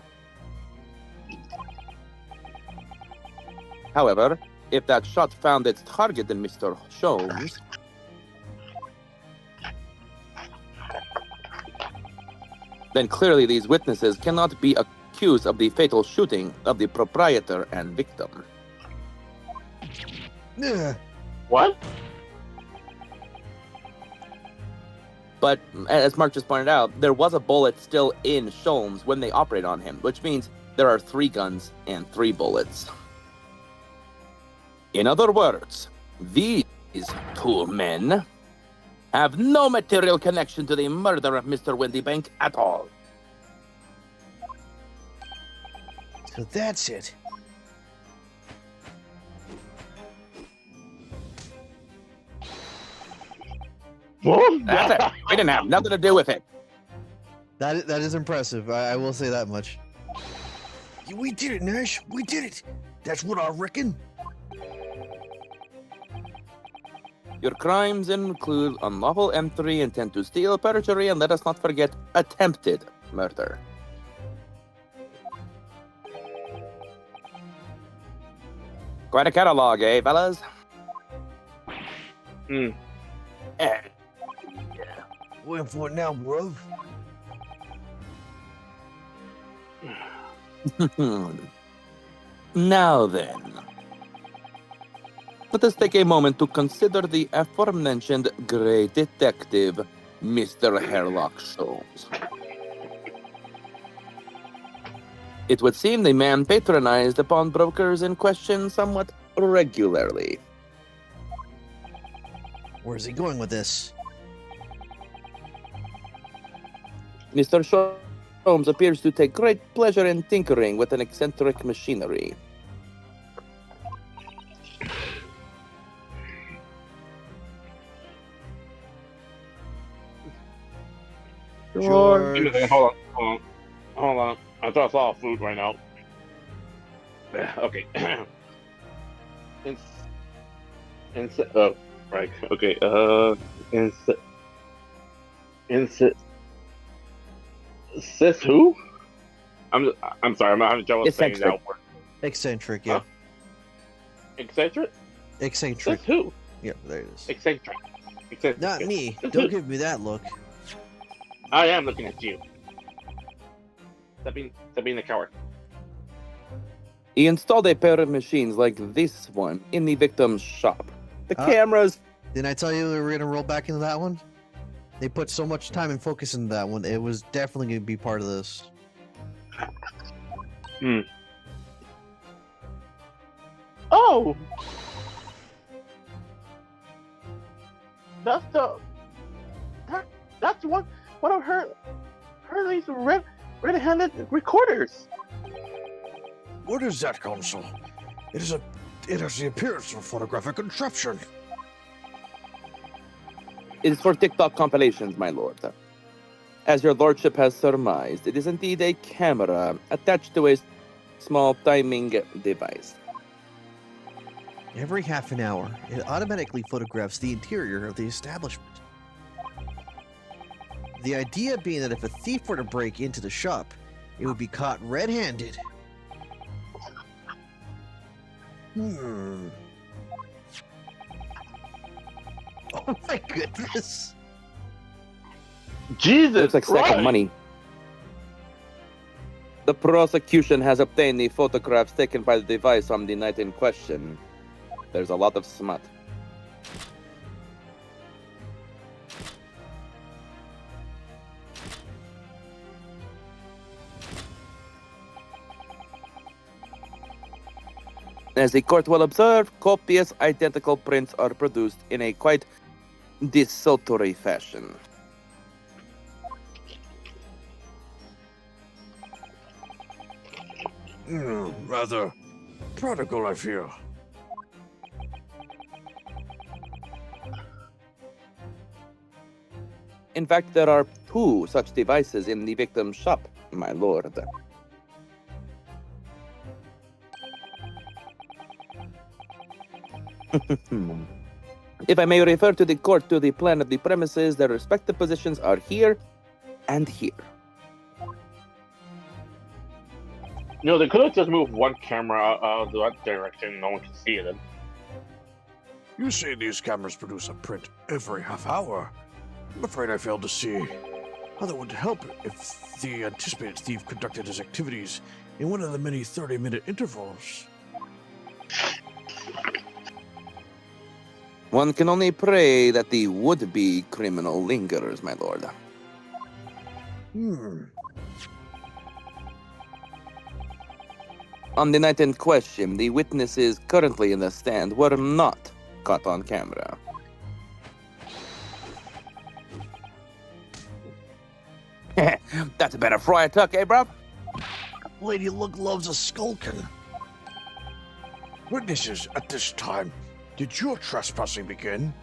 However, if that shot found its target in Mr. Sholmes, then clearly these witnesses cannot be accused of the fatal shooting of the proprietor and victim. Ugh. What? But as Mark just pointed out, there was a bullet still in Sholmes when they operate on him, which means there are 3 guns and 3 bullets. In other words, these 2 men have no material connection to the murder of Mr. Windybank at all. So that's it. That's it. We didn't have nothing to do with it. That is impressive. I will say that much. Yeah, we did it, Nash. We did it. That's what I reckon. Your crimes include unlawful entry, intent to steal, perjury, and let us not forget attempted murder. Quite a catalog, eh, fellas? Hmm. Eh. Waiting for it now, bro. Now then, let us take a moment to consider the aforementioned great detective, Mr. Herlock Sholmes. It would seem the man patronized the pawnbrokers in question somewhat regularly. Where's he going with this? Mr. Sholmes appears to take great pleasure in tinkering with an eccentric machinery. Give me a second. Hold on. I'm trying to solve food right now. Okay. Oh, right. Okay. Sis who? I'm sorry. I'm not having trouble saying Eccentric. that word. Eccentric, yeah. Huh? Eccentric? Eccentric. Sis who? Yep, there it is. Eccentric. Eccentric. Not me. Sis Don't who? give me that look. I am looking at you. Stop being a coward. He installed a pair of machines like this one in the victim's shop. The Huh? cameras. Didn't I tell you we were gonna roll back into that one? They put so much time and focus into that one. It was definitely gonna be part of this. Oh! That's one of Hurley's red-handed recorders. What is that console? It has the appearance of a photographic contraption. It is for TikTok compilations, my lord. As your lordship has surmised, it is indeed a camera attached to a small timing device. Every half an hour, it automatically photographs the interior of the establishment. The idea being that if a thief were to break into the shop, it would be caught red-handed. Oh my goodness. Jesus Looks like sack of Christ. money. The prosecution has obtained the photographs taken by the device from the night in question. There's a lot of smut. As the court will observe, copious identical prints are produced in a quite desultory fashion. Rather prodigal, I feel. In fact, there are 2 such devices in the victim's shop, my lord. If I may refer to the court to the plan of the premises, their respective positions are here and here. No, they could have just moved one camera out of that direction. No one can see it. You say these cameras produce a print every half hour. I'm afraid I failed to see how that would help if the anticipated thief conducted his activities in one of the many 30-minute intervals. One can only pray that the would-be criminal lingers, my lord. On the night in question, the witnesses currently in the stand were not caught on camera. That's a better fry tuck, eh, bruv? Lady Luck loves a skulkin'. Witnesses, at this time, did your trespassing begin?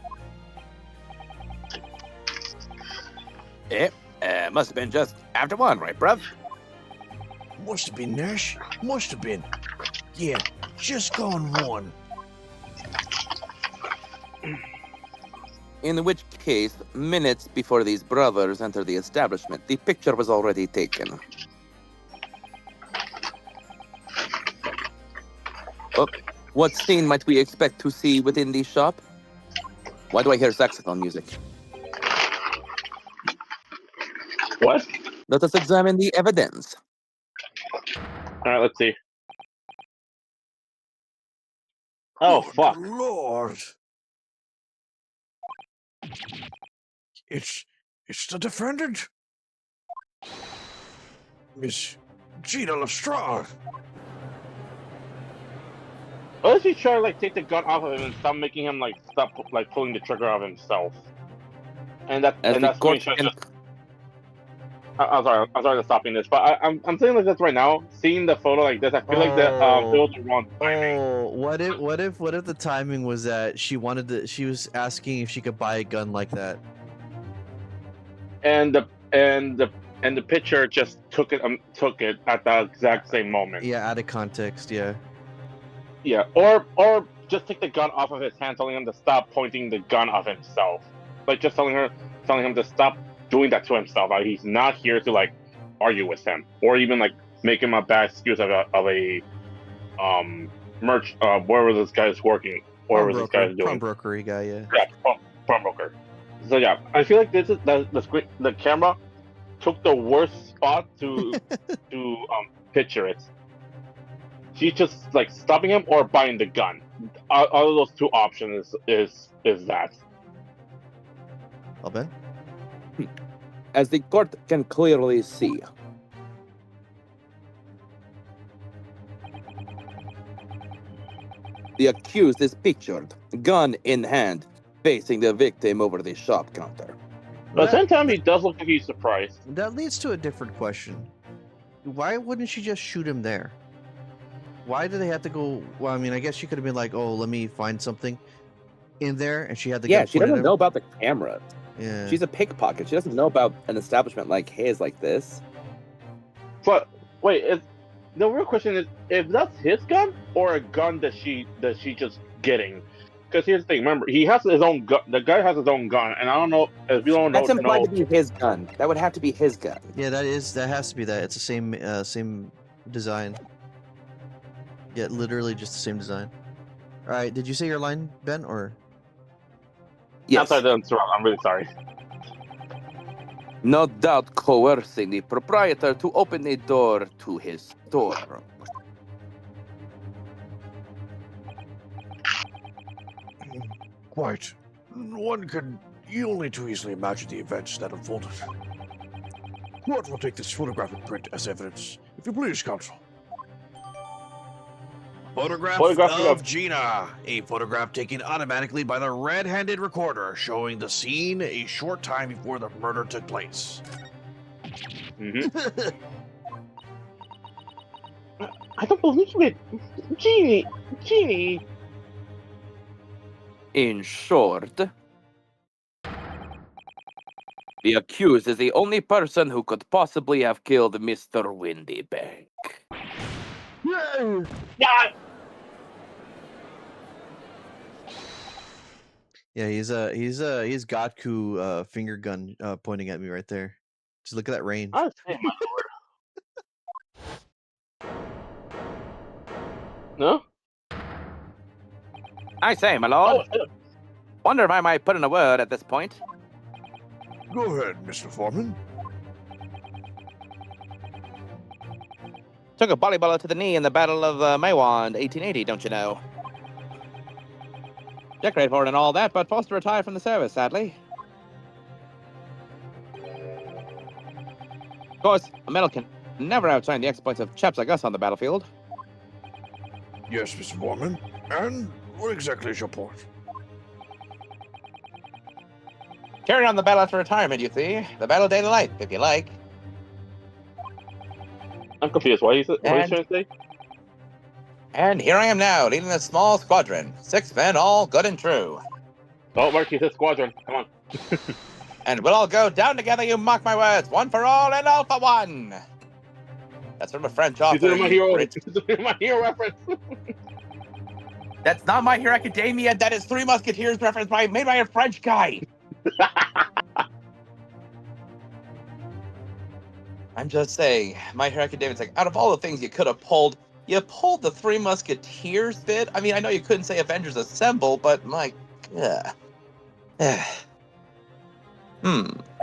Must have been just after 1, right, bruv? Must have been Nash. Must have been. Yeah, just gone 1. In which case, minutes before these brothers entered the establishment, the picture was already taken. Oh, what scene might we expect to see within the shop? Why do I hear saxophone music? What? Let us examine the evidence. All right, let's see. Oh, Good fuck. Lord. It's the defendant. Miss Gina Lestrade. What if he try to like take the gun off of him and stop making him like stop like pulling the trigger off himself? And As the that's court me just. can... I'm sorry for stopping this, but I'm saying like this right now. Seeing the photo like this, I feel like the it was the wrong timing. Oh, what if the timing was that she was asking if she could buy a gun like that? And the and the pitcher just took it at the exact same moment. Yeah, out of context. Yeah. Yeah, or just take the gun off of his hand, telling him to stop pointing the gun at himself. Like just telling him to stop doing that to himself. Like he's not here to like argue with him, or even like make him a bad excuse of a wherever this guy's working, wherever this guy's doing. Brokery guy. Yeah. Yeah, prom broker. So yeah, I feel like this is the camera took the worst spot to picture it. She's just like stopping him or buying the gun. Out of those two options is that. Well, Ben. As the court can clearly see, the accused is pictured, gun in hand, facing the victim over the shop counter. But at the same time, he does look like he's surprised. That leads to a different question. Why wouldn't she just shoot him there? Why do they have to go? Well, I mean, I guess she could have been like, "Oh, let me find something in there," and she had the Yeah, gun she pointed doesn't at know him. about the camera. Yeah. She's a pickpocket. She doesn't know about an establishment like his, like this. But wait, the real question is if that's his gun or a gun that she just getting. Because here's the thing. Remember, he has his own gun. The guy has his own gun, and I don't know if you don't know. That's implied to be his gun. That would have to be his gun. Yeah, that has to be that. It's the same design. Yeah, literally just the same design. All right, did you say your line, Ben, or? Yes. Outside the interrupt, I'm really sorry. No doubt coercing the proprietor to open the door to his store. Quite. One can only too easily imagine the events that unfolded. Court will take this photographic print as evidence, if you please, counsel. Photograph of Gina. A photograph taken automatically by the red-handed recorder, showing the scene a short time before the murder took place. Mm-hmm. I don't believe it. Genie. In short, the accused is the only person who could possibly have killed Mr. Windybank. Yeah. Yeah, he's Gotku finger gun pointing at me right there. Just look at that range. I say, my lord. No? I say, my lord. Oh, Wonder if I might put in a word at this point. Go ahead, Mr. Foreman. Took a volleyballer to the knee in the Battle of Maywand, 1880, don't you know? Decorated for it and all that, but forced to retire from the service, sadly. Of course, a medal can never outshine the exploits of chaps like us on the battlefield. Yes, Mr. Foreman. And what exactly is your point? Carry on the battle after retirement, you see. The battle of daily life, if you like. I'm confused. What are you trying to say? And here I am now, leading a small squadron. 6 men, all good and true. Oh, Mark, he said squadron. Come on. And we'll all go down together, you mock my words. One for all and all for one. That's from a French author. He's doing my hero. Rich- He's doing my hero reference. That's not My Hero Academia. That is Three Musketeers reference made by a French guy. I'm just saying, My Hero Academia, it's like, out of all the things you could have pulled, you pulled the Three Musketeers bit. I mean, I know you couldn't say Avengers Assemble, but my God.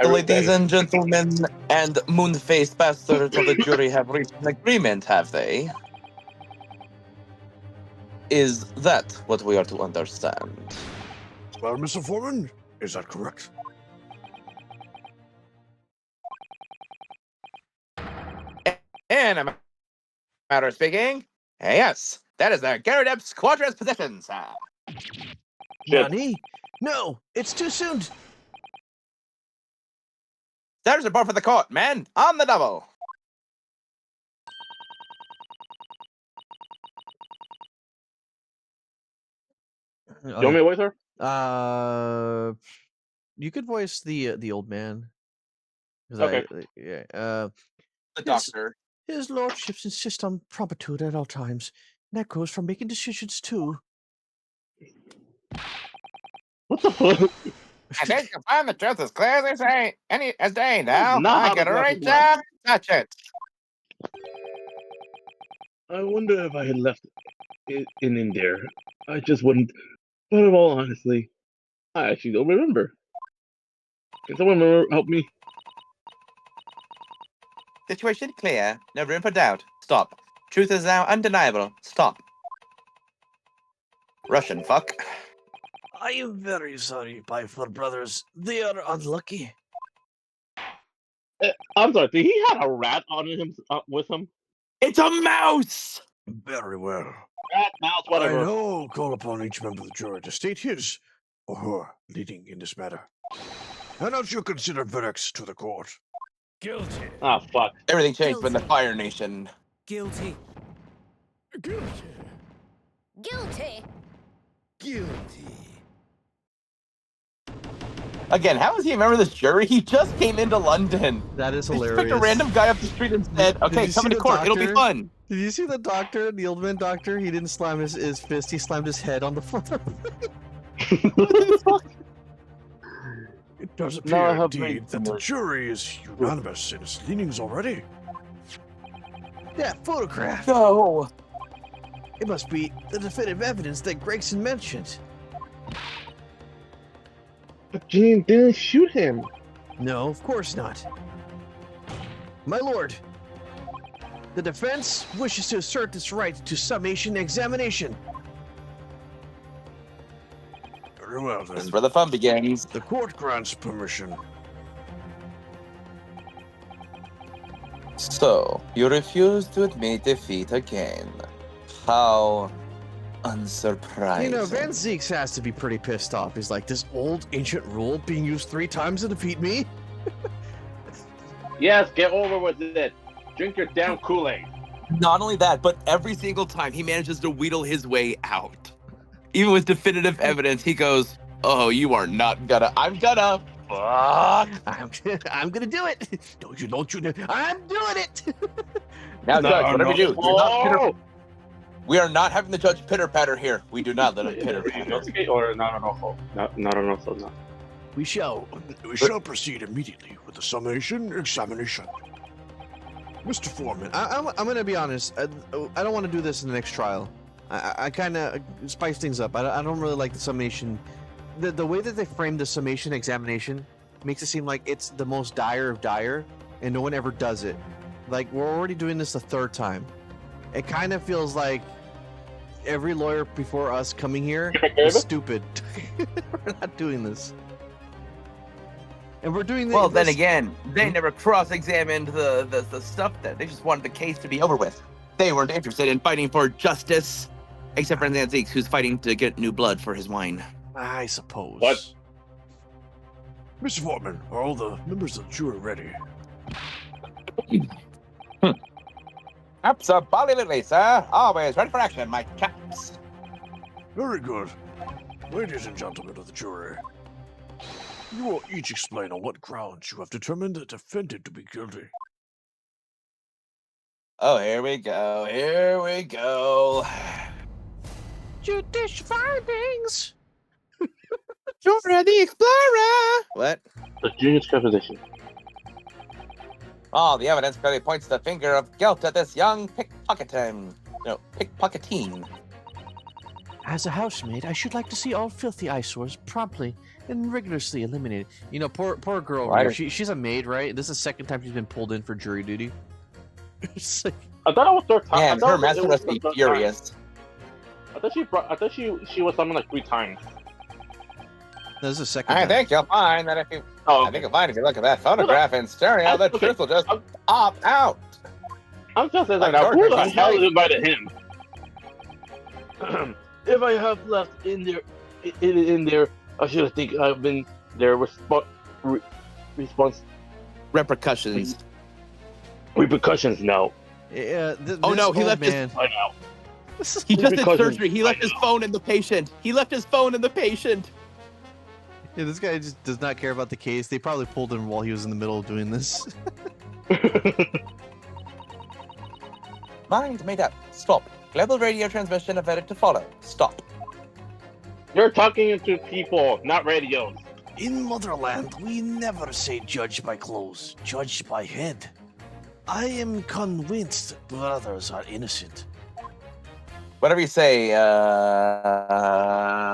Ladies and gentlemen, and moon-faced bastards of the jury have reached an agreement, have they? Is that what we are to understand? Well, Mr. Foreman, is that correct? In a matter of speaking, yes, that is the Garrett Squadron's position, sir. Nani? No, it's too soon. Status report for the court, men, on the double. You want me to wait, sir? You could voice the old man. Okay. Yeah. The Yes. doctor. His lordships insist on promptitude at all times. And that goes for making decisions too. What the fuck? I think you find the truth as clear as day. As day now. Not I how can the glasses reach work. out and touch it. I wonder if I had left it in there. I just wouldn't. But in all honestly, I actually don't remember. Can someone help me? Situation clear. No room for doubt. Stop. Truth is now undeniable. Stop. Russian fuck. I am very sorry, Byford brothers. They are unlucky. I'm sorry. Did he have a rat on him with him? It's a mouse! Very well. Rat, mouse, I whatever. now call upon each member of the jury to state his or her leading in this matter. Announce your considered verdicts to the court. Guilty. Ah, fuck. Everything changed when the Fire Nation. Guilty. Guilty. Guilty. Guilty. Again, how does he remember this jury? He just came into London. That is He just hilarious. picked a random guy up the street and said, Did okay, you come see to the court. It'll be doctor? fun. Did you see the doctor, the old man doctor? He didn't slam his fist, he slammed his head on the floor. It does Now I appear, have indeed, made that the more- jury is unanimous in its leanings already. That photograph. No. It must be the definitive evidence that Gregson mentioned. But Jean didn't shoot him. No, of course not. My lord, the defense wishes to assert its right to summation examination. Very well, This then. is where the fun begins. The court grants permission. So, you refuse to admit defeat again. How unsurprising. You know, Van Zeeks has to be pretty pissed off. He's like, this old ancient rule being used 3 times to defeat me? Yes, get over with it. Drink your damn Kool-Aid. Not only that, but every single time he manages to wheedle his way out. Even with definitive evidence, he goes, oh, you are not gonna. I'm gonna. Fuck. I'm gonna do it. Don't you? I'm doing it. Now, Judge, whatever you do, you're not Oh! we are not having the judge pitter patter here. We do not let him pitter patter. Okay, or not an awful. Not an awful, no. We shall. We shall proceed immediately with the summation examination. Mr. Foreman, I'm gonna be honest. I don't want to do this in the next trial. I kind of spice things up. I don't really like the summation. The way that they frame the summation examination makes it seem like it's the most dire of dire, and no one ever does it. Like, we're already doing this the 3rd time. It kind of feels like every lawyer before us coming here was stupid. We're not doing this. And we're doing this. Well, then again, they never cross-examined the stuff that they just wanted the case to be over with. They weren't interested in fighting for justice, except for Zanzix, who's fighting to get new blood for his wine. I suppose. What? Mr. Foreman, are all the members of the jury ready? Absolutely, sir. Always ready for action, my chaps. Very good. Ladies and gentlemen of the jury, you will each explain on what grounds you have determined the defendant to be guilty. Oh, here we go. Here we go. Judicial findings. Dora the Explorer. What? The genius composition. All the evidence clearly points the finger of guilt at this young pickpocketing. No, pickpocketing. As a housemaid, I should like to see all filthy eyesores promptly and rigorously eliminated. You know, poor girl. Right. Here. She's a maid, right? This is the 2nd time she's been pulled in for jury duty. It's like, I thought it was third time. Man, I thought her it master was must the be third time. furious. I thought she was summoned like 3 times. this is the 2nd I time. think you'll find that if you. Oh, I think you'll find if you look at that photograph in stereo, the Okay. truth will just pop out. I'm just saying Like now, who George, the he's hell like- invited him? If I have left in there, I should think I've been their response Repercussions. repercussions now. Yeah, Oh, no, this he old left his- man. I know. He just did Repercussions. surgery. He left his phone in the patient. He left his phone in the patient. Yeah, this guy just does not care about the case. They probably pulled him while he was in the middle of doing this. Mind made up. Stop. Global radio transmission of verdict to follow. Stop. You're talking into people, not radios. In Motherland, we never say judge by clothes, judge by head. I am convinced brothers are innocent. Whatever you say,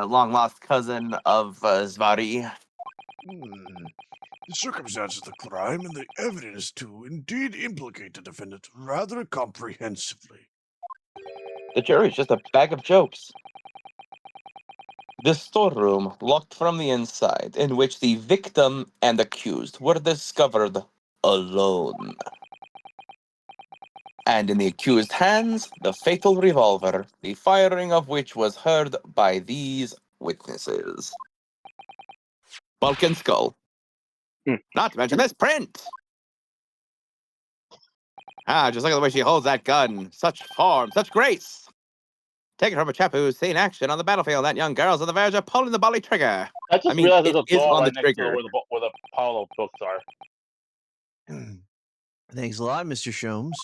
long lost cousin of Zvari. The circumstances of the crime and the evidence to indeed implicate the defendant rather comprehensively. The jury's just a bag of jokes. The storeroom, locked from the inside, in which the victim and accused were discovered alone. And in the accused's hands, the fatal revolver, the firing of which was heard by these witnesses. Vulcan skull. Not to mention this print! Just look at the way she holds that gun. Such form, such grace! Take it from a chap who's seen action on the battlefield. That young girl's on the verge of pulling the volley trigger. I just mean, realized there's a it is door on right the next to trigger. where the Apollo books are. Thanks a lot, Mr. Shomes.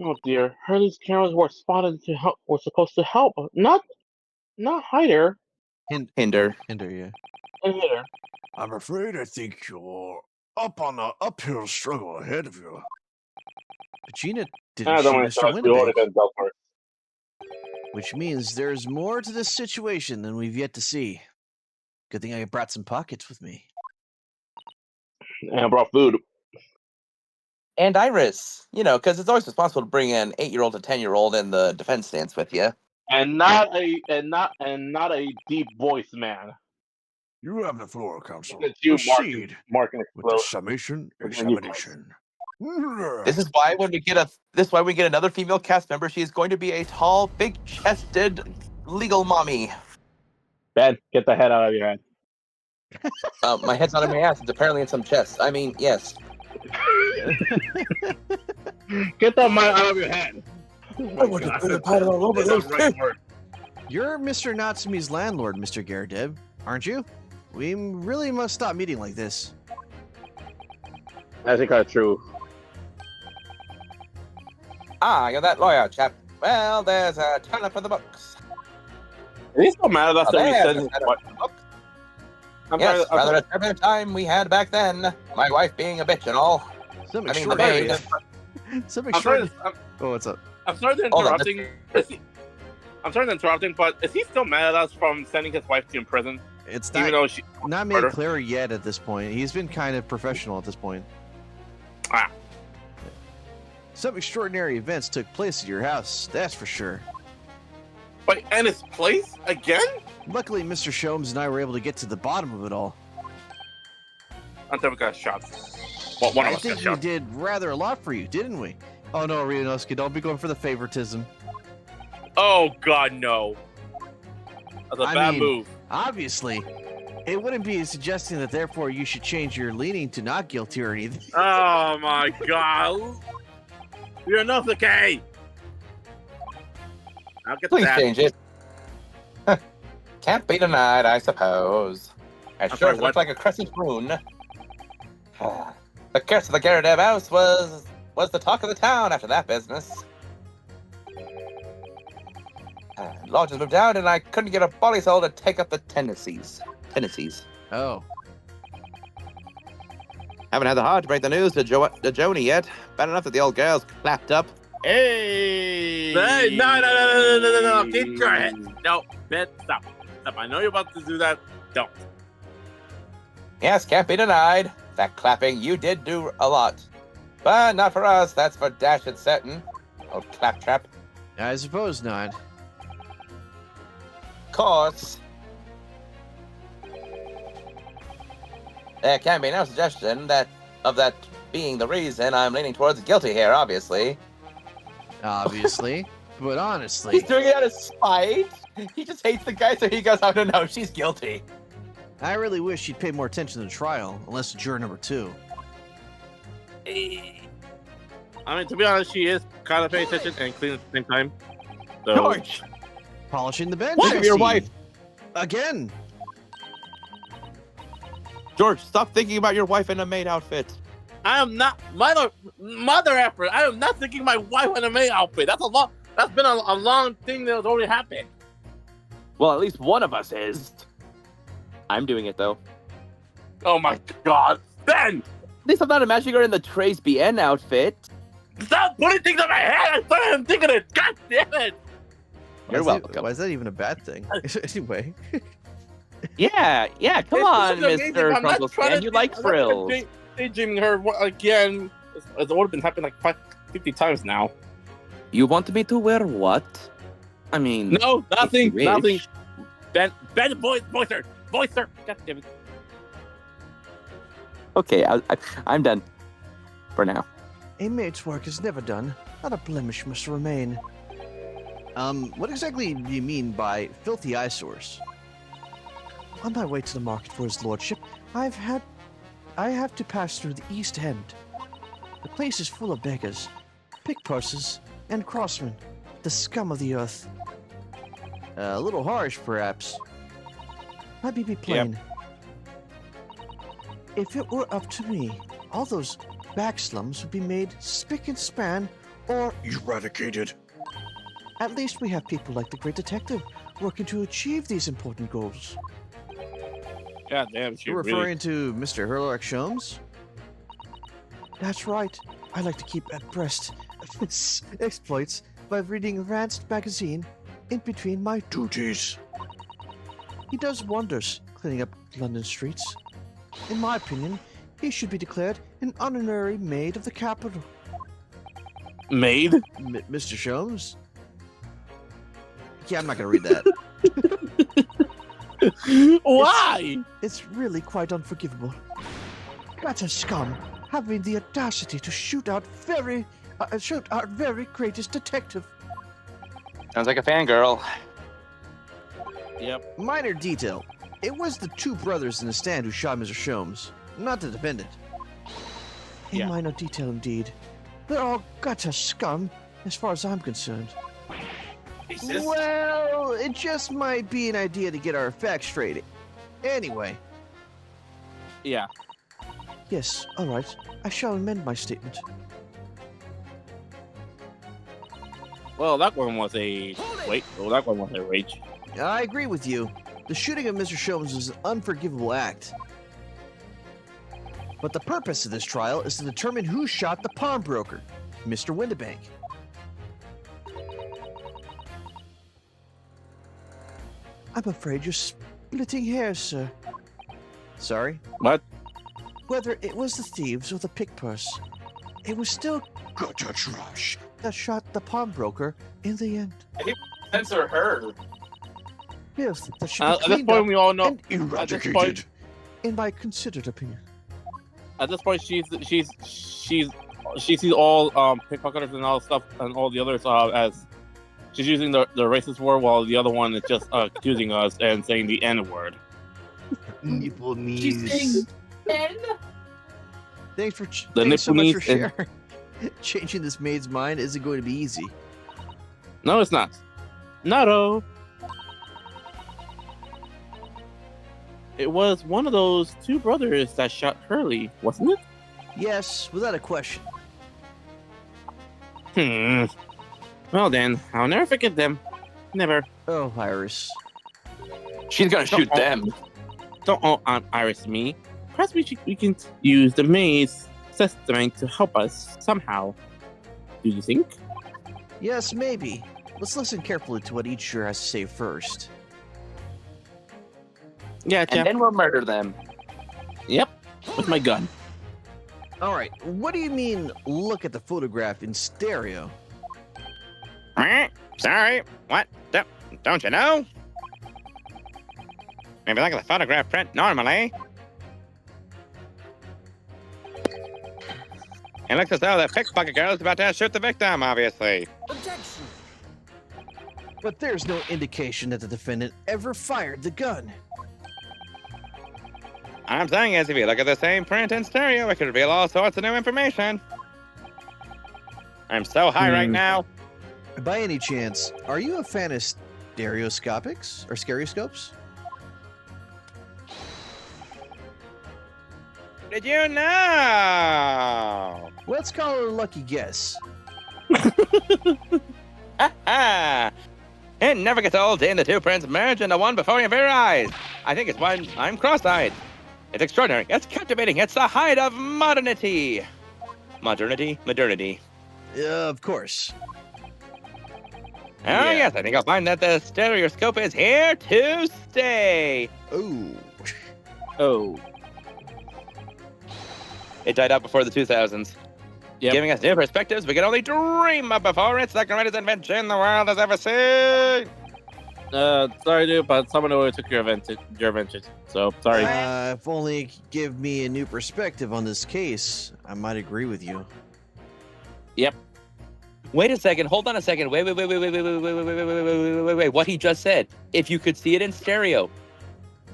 Oh dear, Hurley's cameras were spotted to help. Were supposed to help, not hide her. Hinder. Yeah. Hinder. I'm afraid I think you're up on an uphill struggle ahead of you. But Gina I didn't don't shoot want Mr. to we already Winnebag, been dealt with. which means there's more to this situation than we've yet to see. Good thing I brought some pockets with me. And I brought food. And Iris, because it's always responsible to bring an 8-year-old to 10-year-old in the defense stance with you. And not a deep voice man. You have the floor, counsel. Look at you, Proceed Mark and with the Explode. summation Look at you. examination. This is why when we get another female cast member, she is going to be a tall, big-chested legal mommy. Ben, get the head out of your head. My head's not in my ass. It's apparently in some chest. I mean, yes. Get that mind out of your head. I want to put a powder all over That's those the right word. You're Mr. Natsumi's landlord, Mr. Garadeb, aren't you? We really must stop meeting like this. I think that's true. You're that lawyer, chap. Well, there's a ton up for the books. Is he still mad at us that we there's said a ton what? up for the books. I'm Yes, sorry, rather a turbulent time we had back then. My wife being a bitch and all. Some I mean, the extraordinary. maid. Some I'm sorry, extraordinary. Oh, what's up? I'm sorry to Hold on, interrupting. I'm sorry to interrupting, but is he still mad at us from sending his wife to prison? It's Even not, though she. not made murder? clear yet at this point. He's been kind of professional at this point. Ah. Some extraordinary events took place at your house, that's for sure. Wait, and his place again? Luckily, Mr. Shomes and I were able to get to the bottom of it all. Until we got shot. Well, one of I us got think we shot. did rather a lot for you, didn't we? Oh no, Rianowski, don't be going for the favoritism. Oh God, no! That's a I bad mean- move. Obviously, it wouldn't be suggesting that therefore you should change your leaning to not guilty or anything. Oh my God! You're not okay. I'll get Please that. change it. Can't be denied, I suppose. It I'm sure sorry, looked what? like a crescent moon. The curse of the Garadeb house was the talk of the town after that business. Lodges moved out, and I couldn't get a body soul to take up the tendencies. Oh, Haven't had the heart to break the news to Joni yet. Bad enough that the old girl's clapped up. Hey, no! Keep your head. No, Ben, stop. I know you're about to do that. Don't. Yes, can't be denied. That clapping, you did do a lot. But not for us, that's for Dash and Seton. Old claptrap. I suppose not. Course. There can be no suggestion of that being the reason I'm leaning towards guilty here, obviously. Obviously, but He's honestly, doing it out of spite. He just hates the guy, so he goes, oh no, she's guilty. I really wish she'd pay more attention to the trial, unless juror number 2. I mean, to be honest, she is kind of paying attention and clean at the same time. So, George, Polishing the bench. look I at your see. wife. Again! George, stop thinking about your wife in a maid outfit. I am not mother effort. I am not thinking my wife in a maid outfit. That's been a long thing that has already happened. Well, at least one of us is. I'm doing it, though. Oh my god. Ben! At least I'm not imagining her in the Trace BN outfit. Stop putting things in my head! I'm thinking it! God damn it! You're welcome. Why is that even a bad thing? Anyway. Yeah, come It's on, just amazing. Mr. I'm not Chronicles trying fan. to You think- like I'm not frills. daydreaming her again. It's already been happening like 50 times now. You want me to wear what? I mean, No, nothing, if you nothing. wish. Ben, voice her. God damn it. Okay, I'm done. For now. A maid's work is never done. Not a blemish must remain. What exactly do you mean by filthy eyesores? On my way to the market for his lordship, I have to pass through the East End. The place is full of beggars, pickpockets, and crossmen, the scum of the earth. A little harsh, perhaps. Let me be plain. If it were up to me, all those back slums would be made spick and span, or Eradicated. at least we have people like the Great Detective working to achieve these important goals. God damn, she You're really... referring to Mr. Herlock Sholmes? That's right. I like to keep abreast of his exploits by reading Advanced magazine in between my duties. He does wonders cleaning up London streets. In my opinion, he should be declared an honorary maid of the capital. Maid? Mr. Sholmes? Yeah, I'm not gonna read that. Why? It's really quite unforgivable. Gutter scum having the audacity to shoot our very greatest detective. Sounds like a fangirl. Yep. Minor detail. It was the two brothers in the stand who shot Mr. Sholmes, not the defendant. A Yeah. minor detail indeed. They're all gutter scum, as far as I'm concerned. Well, it just might be an idea to get our facts straight. Anyway, Yeah. yes, all right. I shall amend my statement. Well, that one was a... Wait. Oh, that one was a rage. I agree with you. The shooting of Mr. Sholmes is an unforgivable act. But the purpose of this trial is to determine who shot the pawnbroker, Mr. Windibank. I'm afraid you're splitting hairs, sir. Sorry? What? Whether it was the thieves or the pickpurse, it was still Gutter trash. that shot the pawnbroker in the end. Censor her. Yes, that should At be this cleaned point, up, we all know... and Eradicated. in my considered opinion. At this point, she sees all pickpocketers and all stuff and all the others as she's using the racist word, while the other one is just accusing us and saying the N word. Nipple She's knees. saying N? Thanks for The thanks so much for nipple knees sharing. Changing this maid's mind isn't going to be easy. No, it's not. Not It was one of those two brothers that shot Hurley, wasn't it? Yes, without a question. Well then, I'll never forget them. Never. Oh, Iris. She's gonna shoot Oh. them. Don't Iris me. Perhaps we can use the maid's testament to help us somehow. Do you think? Yes, maybe. Let's listen carefully to what each juror has to say first. Yeah, And Jeff. then we'll murder them. Yep. With my gun. All right, what do you mean, look at the photograph in stereo? Sorry, what? Don't you know? Maybe look at the photograph print normally. It looks as though the pickpocket girl is about to shoot the victim, obviously. Objection. But there's no indication that the defendant ever fired the gun. All I'm saying is, if you look at the same print in stereo, it could reveal all sorts of new information. I'm so high right now. By any chance, are you a fan of stereoscopics or stereoscopes? did you know? Let's call it a lucky guess. Ha! It never gets old seeing the two prints merge into one before your very eyes. I think it's why I'm cross-eyed. It's extraordinary. It's captivating. It's the height of modernity. Modernity. Of course. Oh, yes, I think I'll find that the stereoscope is here to stay. Ooh. Oh. It died out before the 2000s. Yep. Giving us new perspectives we can only dream of before. It's the greatest invention the world has ever seen. Sorry, dude, but someone already took your invention. So, sorry. If only you could give me a new perspective on this case, I might agree with you. Wait a second. Hold on a second. Wait. What he just said. If you could see it in stereo.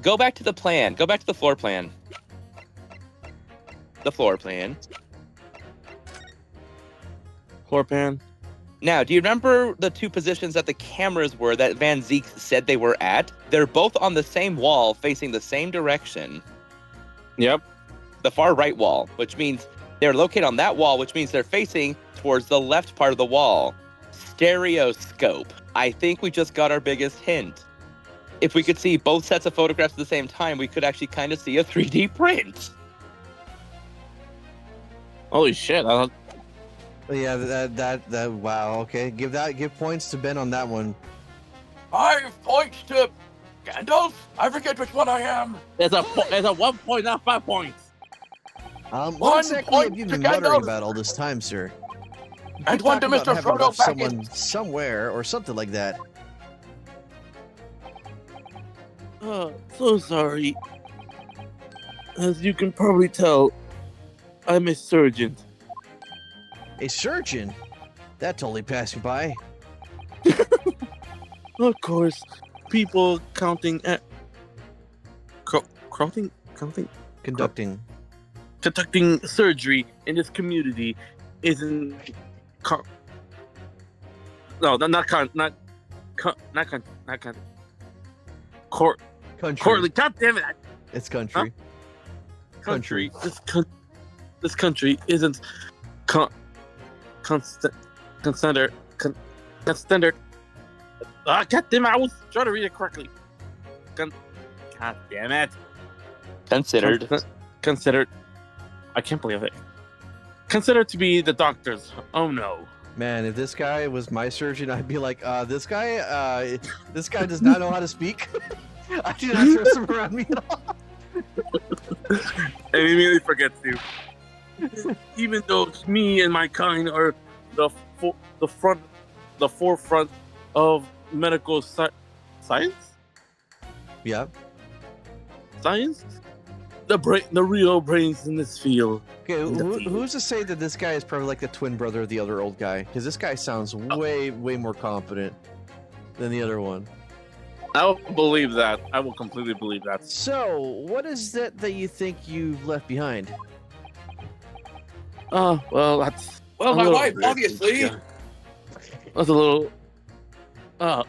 Go back to the plan. Go back to the floor plan. The floor plan. Floor pan. Now, do you remember the two positions that the cameras were that Van Zeek said they were at? They're both on the same wall, facing the same direction. Yep. The far right wall, which means they're located on that wall, which means they're facing towards the left part of the wall. Stereoscope. I think we just got our biggest hint. If we could see both sets of photographs at the same time, we could actually kind of see a 3D print. Holy shit. Yeah, that wow, okay. Give points to Ben on that one. 5 points to Gandalf? I forget which one I am. There's a 1 point, not 5 points. What 1 exactly point have you to been muttering Gandalf. about all this time, sir? You And keep 1 to talking about Mr. having Frodo left Baggins. someone somewhere or something like that. So sorry. As you can probably tell, I'm a surgeon. A surgeon? That totally passed me by. Of course, people conducting surgery in this community isn't Country. God damn it! It's country. Country. This country isn't considered. God damn it! I was trying to read it correctly. God damn it! Considered. I can't believe it. Considered to be the doctors. Oh no. Man, if this guy was my surgeon, I'd be like, this guy does not know how to speak. I do not trust him around me at all. And immediately forgets to. Even though me and my kind are the forefront of medical science. Yeah. Science. The real brains in this field. Okay, who's to say that this guy is probably like the twin brother of the other old guy? Because this guy sounds way more competent than the other one. I will believe that. I will completely believe that. So, what is that you think you've left behind? Well, that's... Well, a my little wife, embarrassing, obviously. yeah. That's a little...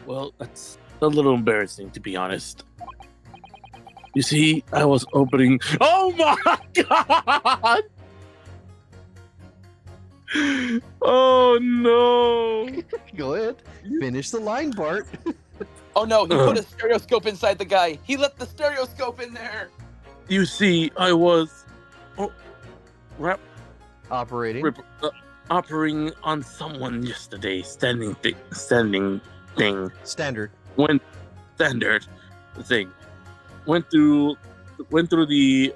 well, that's a little embarrassing, to be honest. You see, I was opening... Oh my god! Oh no! Go ahead. Finish the line, Bart. Oh no, he put a stereoscope inside the guy. He left the stereoscope in there. You see, I was... Operating. operating on someone yesterday. Standing thing. Standard. Standard thing. Went through the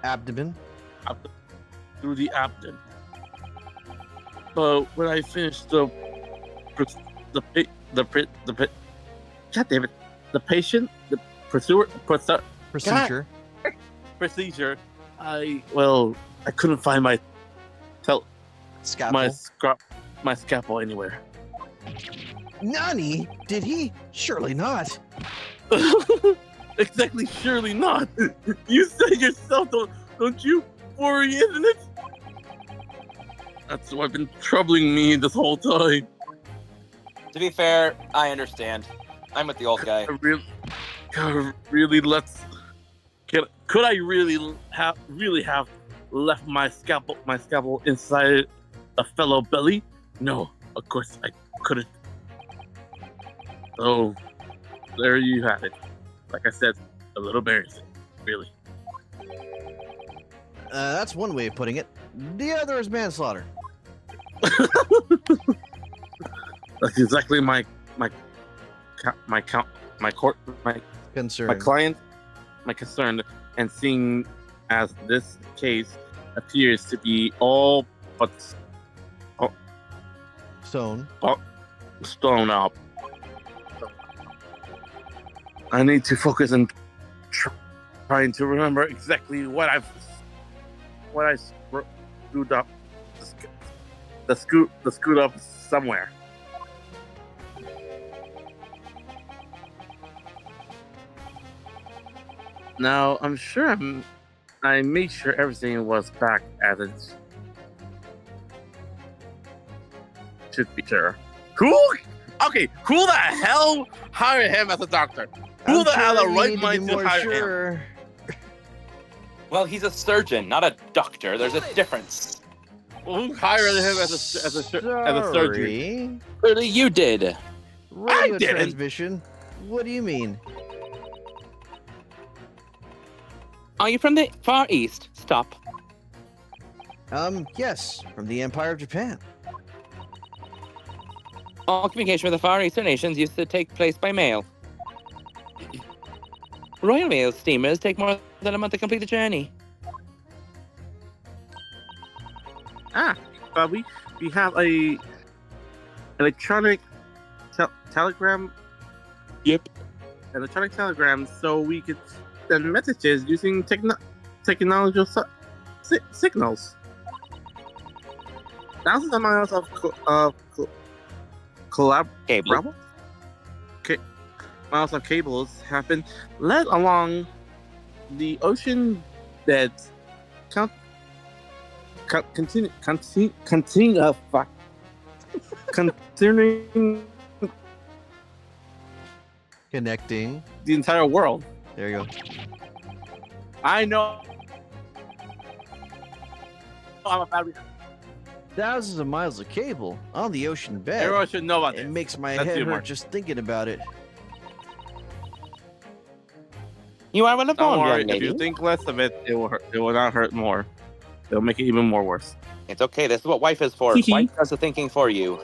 Abdomen. through the abdomen. But when I finished the procedure, I couldn't find my Scalpel. my scalpel anywhere. Nani? Did he? Surely not. Exactly, surely not. You said yourself, don't you worry, isn't it? That's what's been troubling me this whole time. To be fair, I understand. I'm with the old guy. Really, let's Could I really have left my scalpel inside a fellow belly? No, of course I couldn't. So there you have it. Like I said, a little embarrassing, really. That's one way of putting it. The other is manslaughter. That's exactly my Concern. client, my concern, and seeing as this case appears to be all but Stone. stone up, I need to focus on trying to remember exactly what I screwed up. The scoot up somewhere. Now, I'm sure I made sure everything was back as it should be. Sure. Who? Okay, who the hell hired him as a doctor? Who the hell the right mind to hire him? Well, he's a surgeon, not a doctor. There's a difference. Who hired him as a surgeon? Sorry. Clearly, you did. Radio didn't. transmission. What do you mean? Are you from the Far East? Stop. Yes, from the Empire of Japan. All communication with the Far Eastern nations used to take place by mail. Royal Mail steamers take more than a month to complete the journey. But we have a electronic telegram. Yep. Electronic telegram, so we could send messages using technological signals. Thousands of miles of Cable. miles of cables have been led along the ocean beds. Continuing Connecting. the entire world. There you go. I know. I'm a bad. Thousands of miles of cable on the ocean bed. Everyone should know about It this. makes my That's head you, hurt Mark. just thinking about it. You are well Don't informed, worry. young If lady. you think less of it, it will hurt. It will not hurt more. It'll make it even more worse. It's okay. This is what wife is for. Hee hee. Wife does the thinking for you.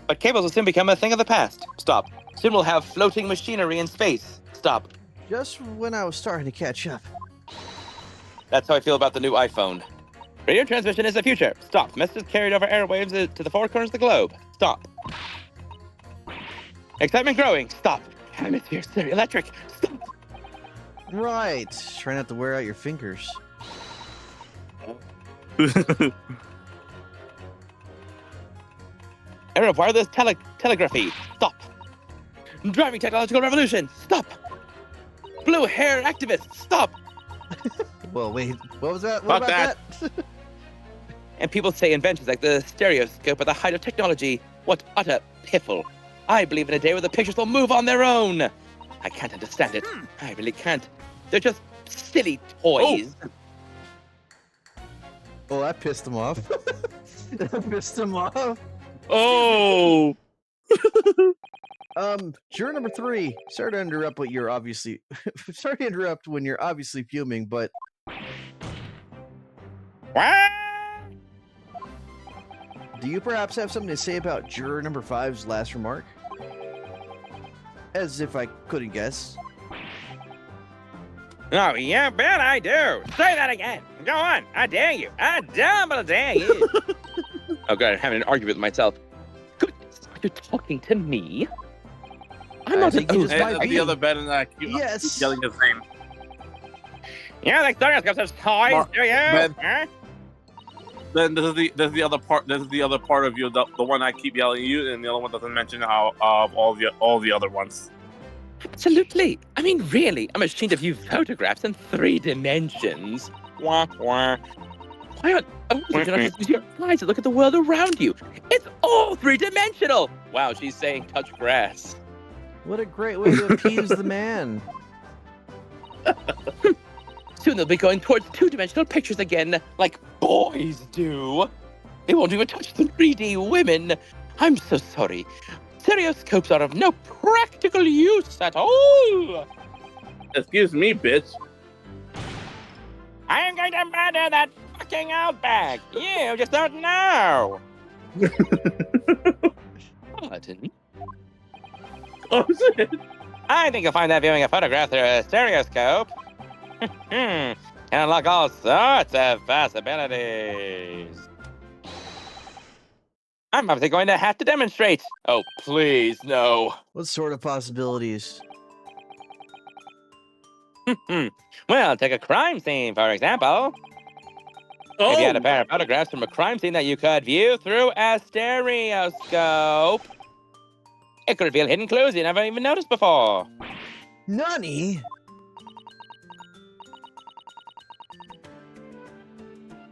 But cables will soon become a thing of the past. Stop. Soon we'll have floating machinery in space. Stop. Just when I was starting to catch up. That's how I feel about the new iPhone. Radio transmission is the future. Stop. Messages carried over airwaves to the four corners of the globe. Stop. Excitement growing. Stop. Hemisphere stereo electric. Stop. Right. Try not to wear out your fingers. Era of wireless telegraphy. Stop. Driving technological revolution. Stop. Blue hair activists. Stop. Well, wait. What was that? What Fuck about that? And people say inventions like the stereoscope are the height of technology. What utter piffle. I believe in a day where the pictures will move on their own. I can't understand it. I really can't. They're just silly toys. Oh, that pissed him off. That pissed him off. Oh. Juror number 3. Sorry to interrupt what you're obviously sorry to interrupt when you're obviously fuming, but do you perhaps have something to say about juror number 5's last remark? As if I couldn't guess. Oh, yeah, bet I do. Say that again. Go on. I dare you. I double dare you. Oh, God, I'm having an argument with myself. Goodness, are you talking to me? I'm I not think an you just old might That's be. the other bed, and I keep Yes. yelling his name. Yeah, like stereoscopes as toys, Mark, do you? Ben. Huh? Then this is the other part. This is the other part of you, the one I keep yelling at you, and the other one doesn't mention how of all the other ones. Absolutely. I mean, really, a machine to view photographs in 3 dimensions. Wah, wah. Why on earth would you not just use your eyes to look at the world around you? It's all 3-dimensional. Wow, she's saying touch grass. What a great way to appease the man. Soon they'll be going towards two-dimensional pictures again, like boys do. They won't even touch the 3D women. I'm so sorry. Stereoscopes are of no practical use at all. Excuse me, bitch. I am going to murder that fucking outbag. You just don't know. Pardon? Oh shit. I think you'll find that viewing a photograph through a stereoscope can unlock all sorts of possibilities. I'm obviously going to have to demonstrate. Oh, please, no. What sort of possibilities? Well, take a crime scene, for example. If you had a pair of photographs from a crime scene that you could view through a stereoscope, it could reveal hidden clues you never even noticed before. Nani?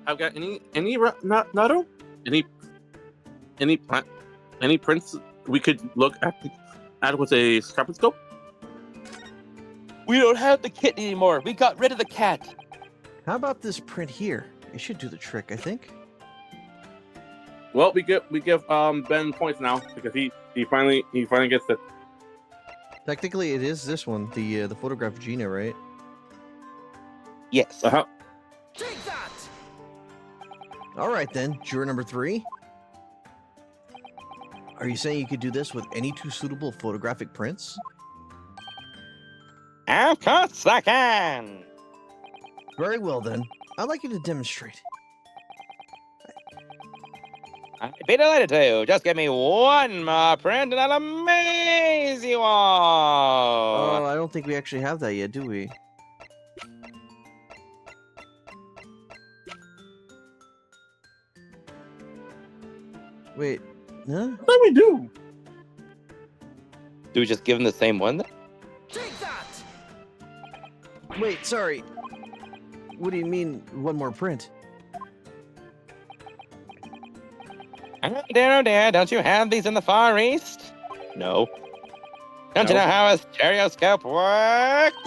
I've got Nato? Any prints we could look at with a scope? We don't have the kitten anymore. We got rid of the cat. How about this print here? It should do the trick, I think. Well, we give Ben points now because he finally gets it. Technically, it is this one, the photograph of Gina, right? Yes. Uh-huh. Take that! All right then, juror number 3. Are you saying you could do this with any two suitable photographic prints? Of course I can. Very well then. I'd like you to demonstrate. I'd be delighted to. Just give me one more print and I'll amaze you all. Oh, I don't think we actually have that yet, do we? Wait, huh? What do we do? Do we just give him the same one then? Take that! Wait, sorry. What do you mean, one more print? Oh dear, don't you have these in the Far East? No. Don't you No. know how a stereoscope works?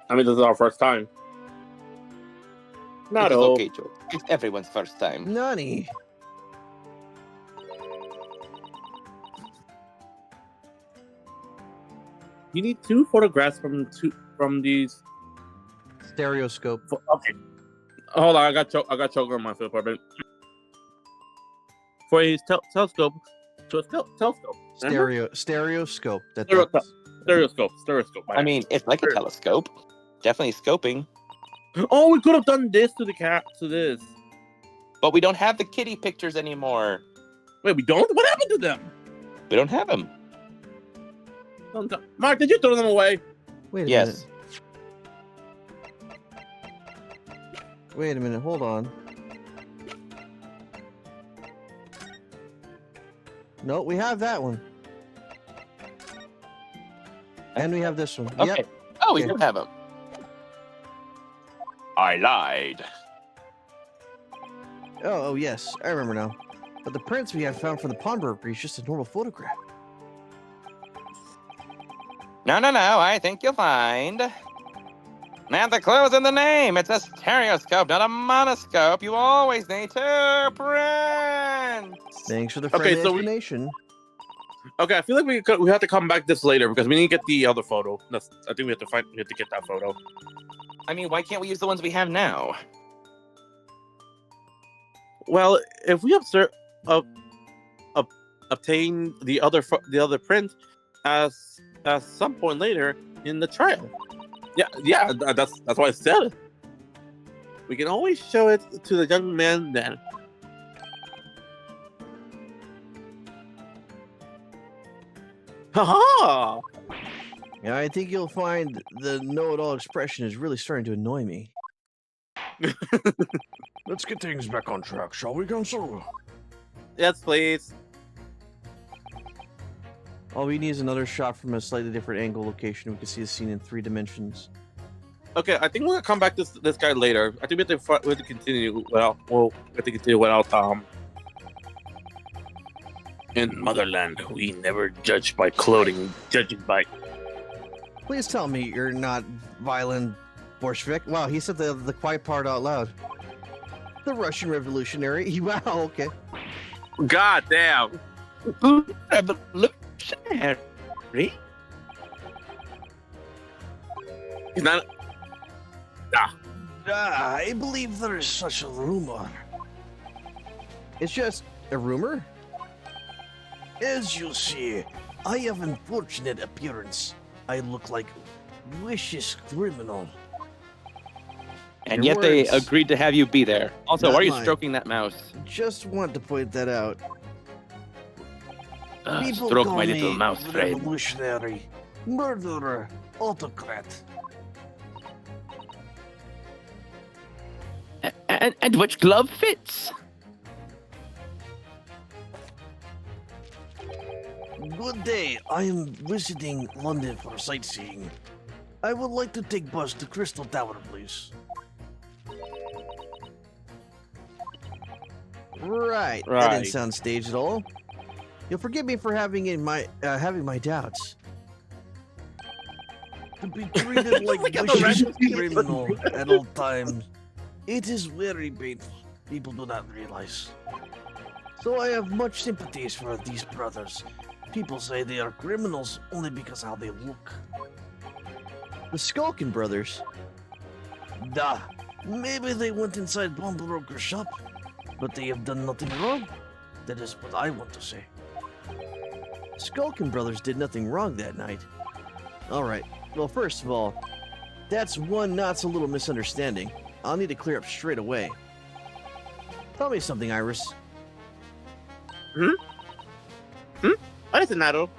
I mean, this is our first time. Not It's all. okay, Joe. It's everyone's first time. Nani? You need 2 photographs from these. Stereoscope. Okay. Hold on, I got choker on my foot for a bit. For his telescope, to a telescope. Stereoscope. Stereoscope. I mean, it's like a telescope. Definitely scoping. Oh, we could have done this to the cat to this. But we don't have the kitty pictures anymore. Wait, we don't? What happened to them? We don't have them. Mark, did you throw them away? Wait a Yes. minute. Wait a minute, hold on. No, we have that one. And we have this one. Okay. Yep. Oh, we Okay. do have them. I lied. Oh, yes, I remember now. But the prints we have found from the pawnbroker is just a normal photograph. No, I think you'll find. And the clue's in the name. It's a stereoscope, not a monoscope. You always need 2 prints. Thanks for the Okay, friendly so we- explanation. Okay, I feel like we have to come back this later because we need to get the other photo. I think we have to get that photo. I mean, why can't we use the ones we have now? Well, if we obtain the other print at some point later in the trial. Yeah, that's why I said it. We can always show it to the young man then. Haha! Yeah, I think you'll find the know-it-all expression is really starting to annoy me. Let's get things back on track, shall we, Council? Yes, please. All we need is another shot from a slightly different angle location. We can see the scene in 3 dimensions. Okay, I think we're gonna come back to this guy later. I think we have to continue. We have to continue without In Motherland, we never judge by clothing, judging by. Please tell me you're not Violin Bolshevik. Wow, he said the quiet part out loud. The Russian revolutionary. Wow, okay. God damn! Revolutionary. He's not. I believe there is such a rumor. It's just a rumor? As you see, I have unfortunate appearance. I look like vicious criminal. And Your yet they words. agreed to have you be there. Also, Not why are you mine. stroking that mouse? Just want to point that out. People Stroke call my me little mouse friend. revolutionary, murderer, autocrat. And which glove fits? Good day. I am visiting London for sightseeing. I would like to take bus to Crystal Tower, please. Right. That Right. didn't sound staged at all. You'll forgive me for having my doubts. To be treated like Look at the vicious rest. criminal at all times. It is very painful. People do not realize. So I have much sympathies for these brothers. People say they are criminals only because how they look. The Skulkin brothers. Duh. Maybe they went inside pawnbroker's shop, but they have done nothing wrong. That is what I want to say. Skulkin brothers did nothing wrong that night. All right. Well, first of all, that's one not so little misunderstanding. I'll need to clear up straight away. Tell me something, Iris. What is it, Nato?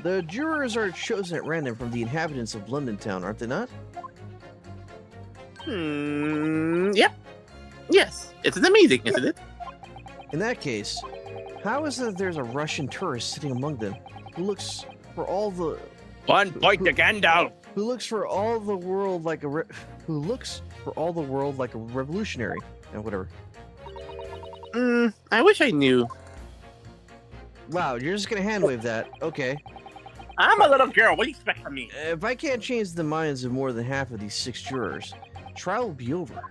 The jurors are chosen at random from the inhabitants of London town, aren't they not? Yep. Yes. It's amazing, isn't it? In that case, how is it that there's a Russian tourist sitting among them who looks for all the 1 point to Gandalf. who looks for all the world like a who looks for all the world like a revolutionary and whatever. I wish I knew. Wow, you're just gonna hand wave that? Okay. I'm a little girl. What do you expect from me? If I can't change the minds of more than half of these 6 jurors, trial will be over.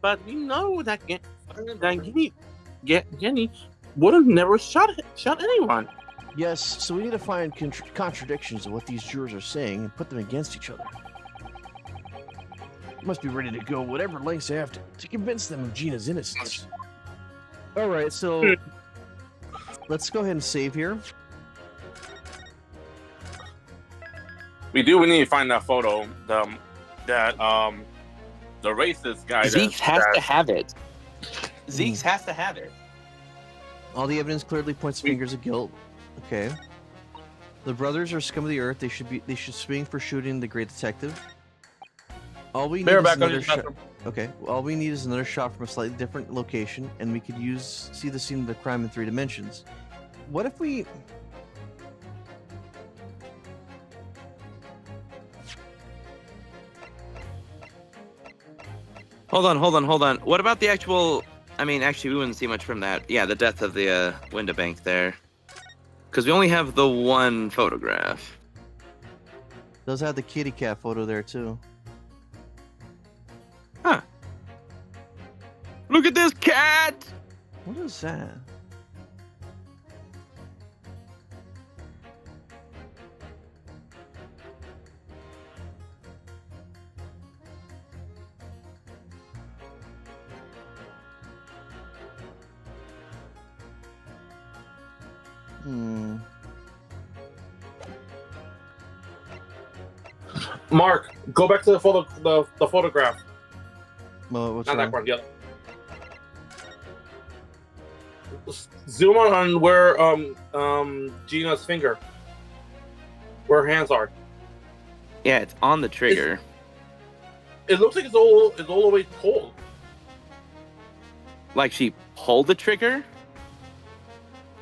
But we know that Jenny would have never shot anyone. Yes, so we need to find contradictions of what these jurors are saying and put them against each other. Must be ready to go whatever lengths I have to convince them of Gina's innocence. All right, so let's go ahead and save here. We need to find that photo. The racist guy. Zeke has to have it. Zeke has to have it. All the evidence clearly points fingers of guilt. Okay. The brothers are scum of the earth. They should swing for shooting the great detective. All we need is another shot. Okay. All we need is another shot from a slightly different location, and we could see the scene of the crime in 3 dimensions. What if we? Hold on. What about the actual? I mean, actually, we wouldn't see much from that. Yeah, the death of the window bank there. Because we only have the one photograph. Does have the kitty cat photo there too. Huh. Look at this cat! What is that? Mark, go back to the photograph. Well, what's Not wrong? that part. Yep. Zoom on where Gina's finger, where her hands are. Yeah, it's on the trigger. It looks like it's all the way pulled. Like she pulled the trigger?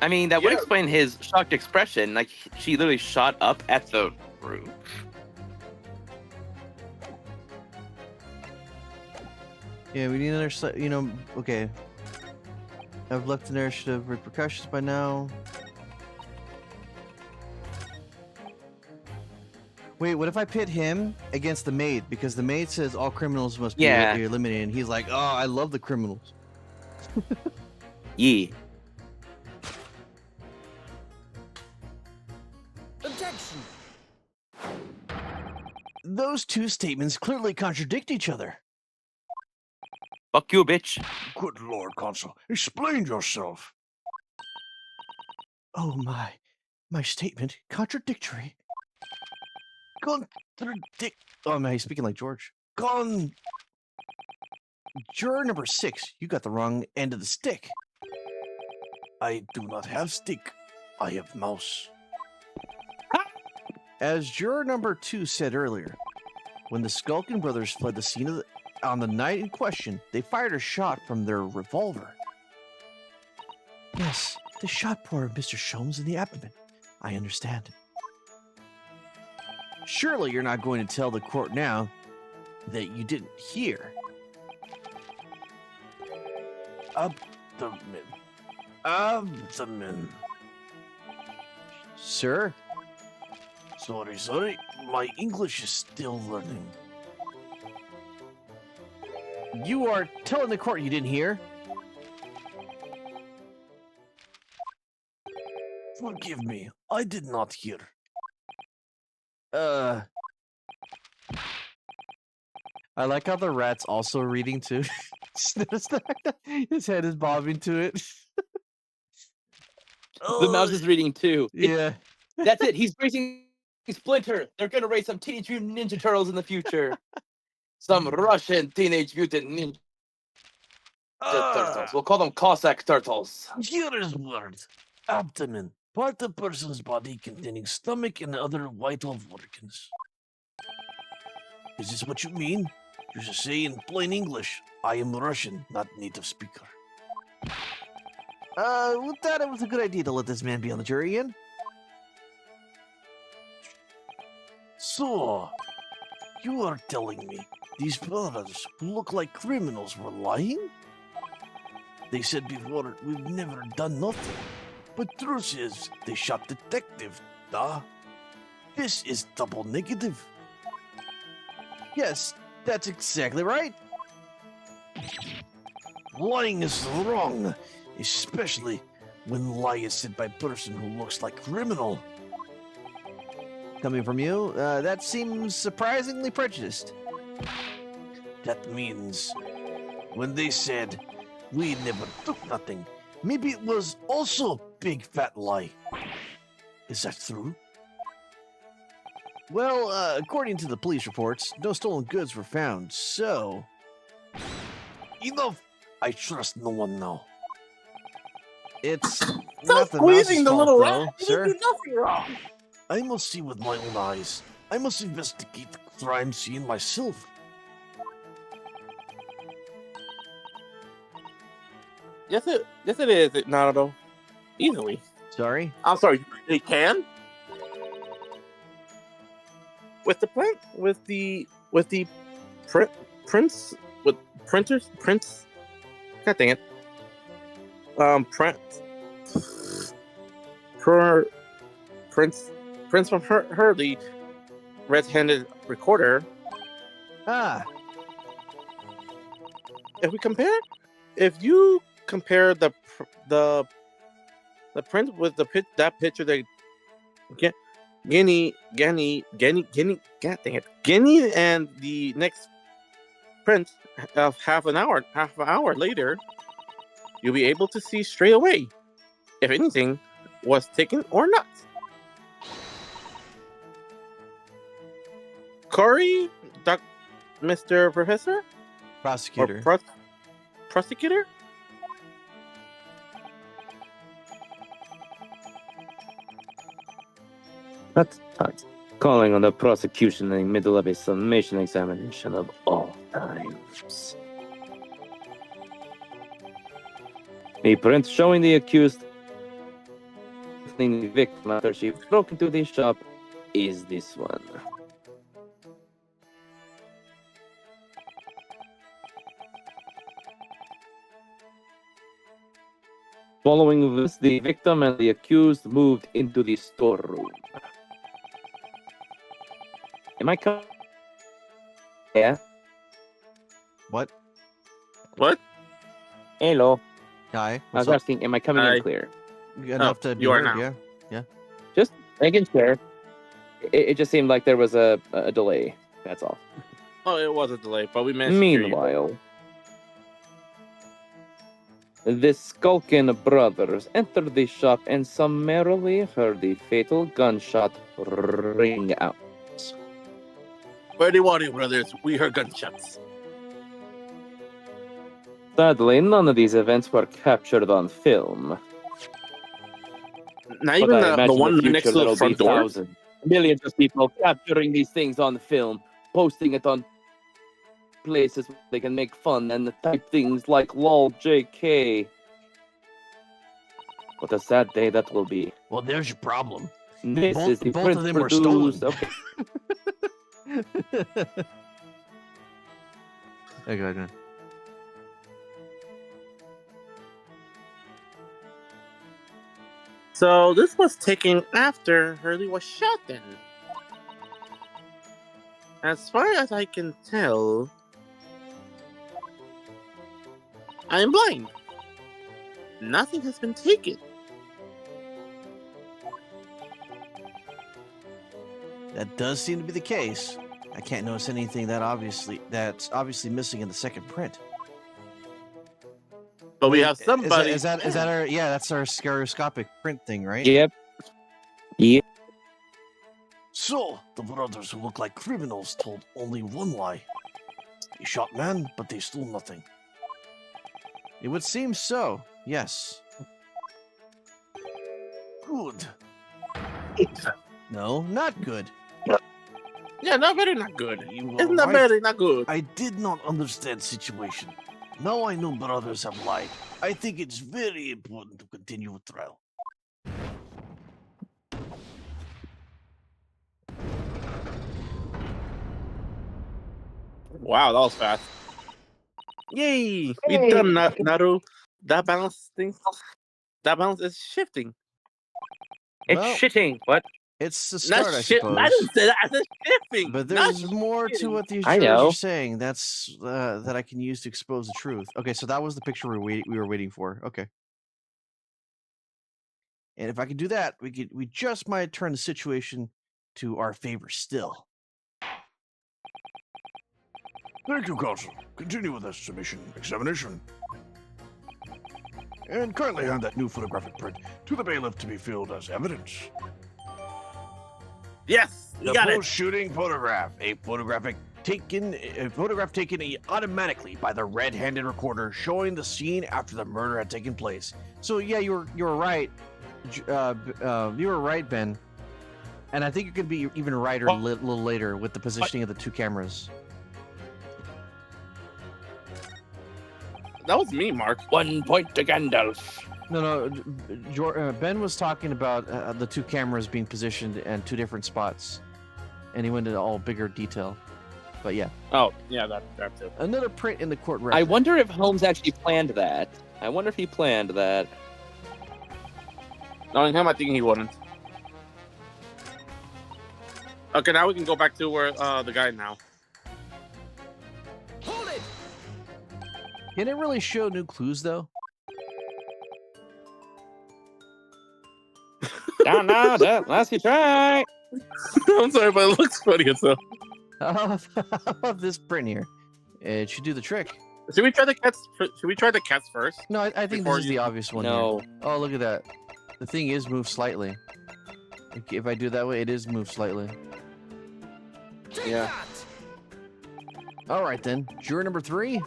I mean, that would Yeah. explain his shocked expression. Like, she literally shot up at the roof. Yeah, we need another. Okay. I've left the initiative repercussions by now. Wait, what if I pit him against the maid? Because the maid says all criminals must be Yeah. eliminated. And he's like, oh, I love the criminals. Yeah. Objection. Those two statements clearly contradict each other. Fuck you, bitch. Good Lord, Consul, explain yourself. Oh my statement contradictory. Contradict. Oh man, he's speaking like George. Juror number 6, you got the wrong end of the stick. I do not have stick. I have mouse. As juror number 2 said earlier, when the Skulkin brothers fled the scene on the night in question, they fired a shot from their revolver. Yes, they shot poor Mr. Sholmes in the abdomen. I understand. Surely you're not going to tell the court now that you didn't hear. Abdomen. Sir? Sorry. My English is still learning. You are telling the court you didn't hear? Forgive me. I did not hear. I like how the rat's also reading too. His head is bobbing to it. The mouse is reading too. Yeah. That's it. He's racing Splinter. They're gonna race some Teenage Mutant Ninja Turtles in the future. Some Russian Teenage Mutant Ninja Turtles. We'll call them Cossack Turtles. Here is word. Abdomen. Part of person's body containing stomach and other vital organs. Is this what you mean? You should say in plain English, I am Russian, not native speaker. We thought it was a good idea to let this man be on the jury again. So, you are telling me these brothers who look like criminals were lying? They said before, we've never done nothing. But truth is, they shot detective, duh. This is double negative. Yes, that's exactly right. Lying is wrong, especially when lie is said by a person who looks like criminal. Coming from you, that seems surprisingly prejudiced. That means when they said we never took nothing, maybe it was also a big fat lie. Is that true? Well, according to the police reports, no stolen goods were found, so... Enough! I trust no one now. It's Stop not the squeezing mouse's the fault, little though, rat. He sir. didn't do nothing wrong. I must see with my own eyes. I must investigate the crime scene myself. Yes, it is, Naruto. Easily. Sorry? I'm sorry. They can. With the print, with the prints, with prints. God dang it. Prints from her the red-handed recorder. Ah, If you compare the print with that picture that Guinea, God dang it, Guinea, and the next print of half an hour later, you'll be able to see straight away if anything was taken or not. Corey, Mr. Professor, prosecutor. or prosecutor. That's tight. Calling on the prosecution in the middle of a summation examination of all times. A print showing the accused the victim after she broke into the shop is this one. Following this, the victim and the accused moved into the storeroom. Am I coming? Yeah. What? What? Hello. Hi. I What's was up? asking, am I coming Hi. in clear? Enough to be you are heard, now. yeah. Just making sure. It just seemed like there was a delay. That's all. Oh, it was a delay, but we managed to hear you. Meanwhile, the Skulkin brothers entered the shop and summarily heard the fatal gunshot ring out. Where do you want it, brothers? We heard gunshots. Sadly, none of these events were captured on film. Not But even I the imagine one in the next future to the there'll be front door. thousands, millions of people capturing these things on film, posting it on places where they can make fun and type things like lol JK. What a sad day that will be. Well, there's your problem. This Both- is the both print of them were stolen. produced. Okay. Okay. So this was taken after Hurley was shot then. As far as I can tell, I am blind. Nothing has been taken. That does seem to be the case. I can't notice anything that's obviously missing in the second print. But we Wait, have somebody. Is that our? Yeah, that's our stereoscopic print thing, right? Yep. So, the brothers who look like criminals told only one lie. They shot man, but they stole nothing. It would seem so. Yes. Good. No, not good. Yeah, not very, not good. You Isn't are that right. very, not good? I did not understand situation. Now I know brothers have lied. I think it's very important to continue with trial. Wow, that was fast. Yay! We done Naru. That balance thing. That balance is shifting. It's Well, shitting. What? It's the start, I shit. suppose. I didn't say that. I said shifting. But not there's more to shitting. what these I jurors know. are saying. That's that I can use to expose the truth. Okay, so that was the picture we were waiting for. Okay. And if I could do that, we just might turn the situation to our favor still. Thank you, Counsel. Continue with this submission examination. And kindly hand that new photographic print to the bailiff to be filled as evidence. Yes, we The got it. post-shooting photograph. A photograph taken automatically by the red-handed recorder, showing the scene after the murder had taken place. So yeah, you were right. You were right, Ben. And I think you could be even righter a little later with the positioning of the two cameras. That was me, Mark. 1 point to Gandalf. No, Ben was talking about the two cameras being positioned in two different spots, and he went into all bigger detail. But yeah, Oh, yeah, that too. another print in the court record. I wonder if Holmes actually planned that. I wonder if he planned that. Knowing him, I think he wouldn't. Okay, now we can go back to where the guy now. Hold it! Can it really show new clues though? Don't know, unless you try. I'm sorry, but it looks funny as hell. How about this print here? It should do the trick. Should we try the cats? Should we try the cats first? No, I think Before this is the obvious one. No. Here. Oh, look at that. The thing is moved slightly. If I do it that way, it is moved slightly. Take Yeah. that! All right then, juror number 3.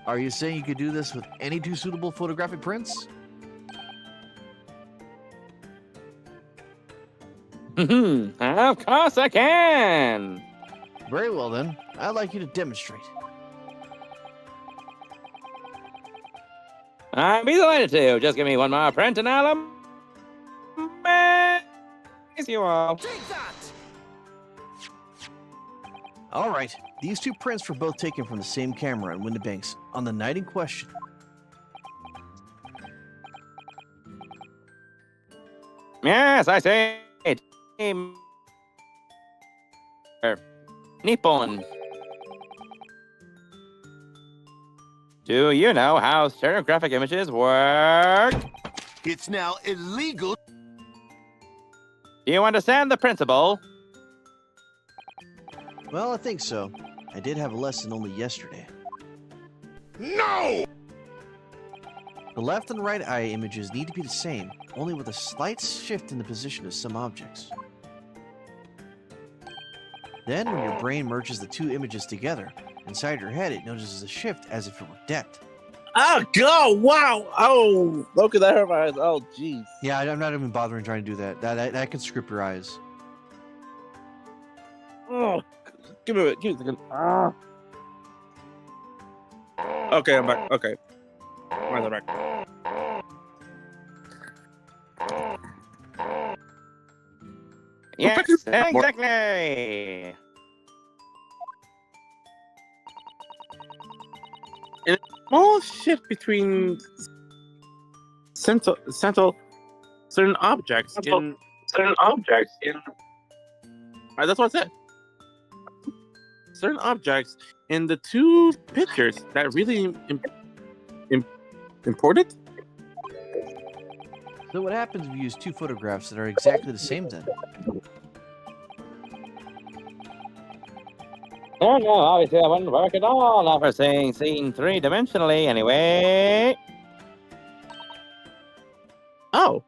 Are you saying you could do this with any two suitable photographic prints? Of course I can. Very well then. I'd like you to demonstrate. I'd be delighted to. Just give me one more print and I'll amaze you all. Take that! All right, these two prints were both taken from the same camera in Windibanks on the night in question. Yes, I say it. Nippon. Do you know how stereographic images work? It's now illegal. Do you understand the principle? Well, I think so. I did have a lesson only yesterday. No! The left and right eye images need to be the same, only with a slight shift in the position of some objects. Then, when your brain merges the two images together, inside your head it notices a shift as if it were depth. Oh, go! Wow! Oh, look at that hurt my eyes. Oh, jeez. Yeah, I'm not even bothering trying to do that. That can script your eyes. Oh, give me a second. Ah. Okay, I'm back. Okay. Where's the back? Yes, exactly. Small shift between central certain objects in certain objects in. Alright, that's what I said. Certain objects in the two pictures that really important. So what happens if you use two photographs that are exactly the same then? Oh no, obviously that wouldn't work at all. Not for seeing seen three-dimensionally anyway. Oh.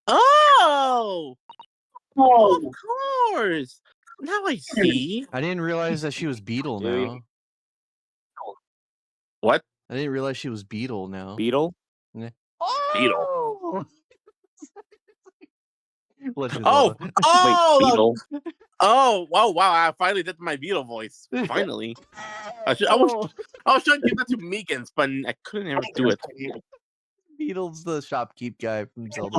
Oh. Oh, of course. Now I see. I didn't realize that she was Beetle Do you- now. What? I didn't realize she was Beetle now. Beetle? Beetle. Legend of Oh, Zelda. oh, Wait, Beetle. oh, wow, wow! I finally did my Beetle voice. Finally, I was trying to give that to Megan's, but I couldn't ever do it. Beetle's the shopkeep guy from Zelda.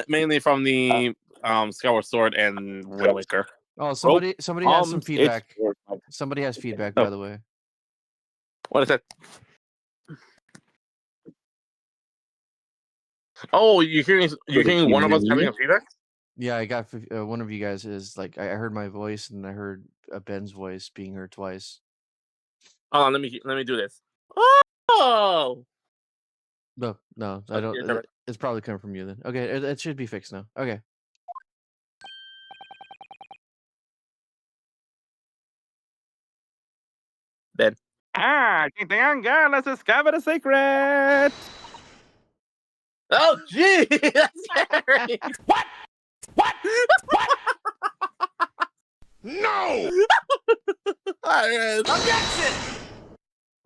Mainly from the Skyward Sword and Wind Waker. Oh, somebody has some it's- feedback. Somebody has feedback, by the way. What is that? Oh, you're hearing one of us having a feedback? Yeah, I got one of you guys is like I heard my voice and I heard Ben's voice being heard twice. Hold on, let me do this. Oh, No, I Okay, don't. it's alright. It's probably coming from you then. Okay, it should be fixed now. Okay. Ding dong, girl, let's discover the secret. oh, gee, that's scary. No! Objection!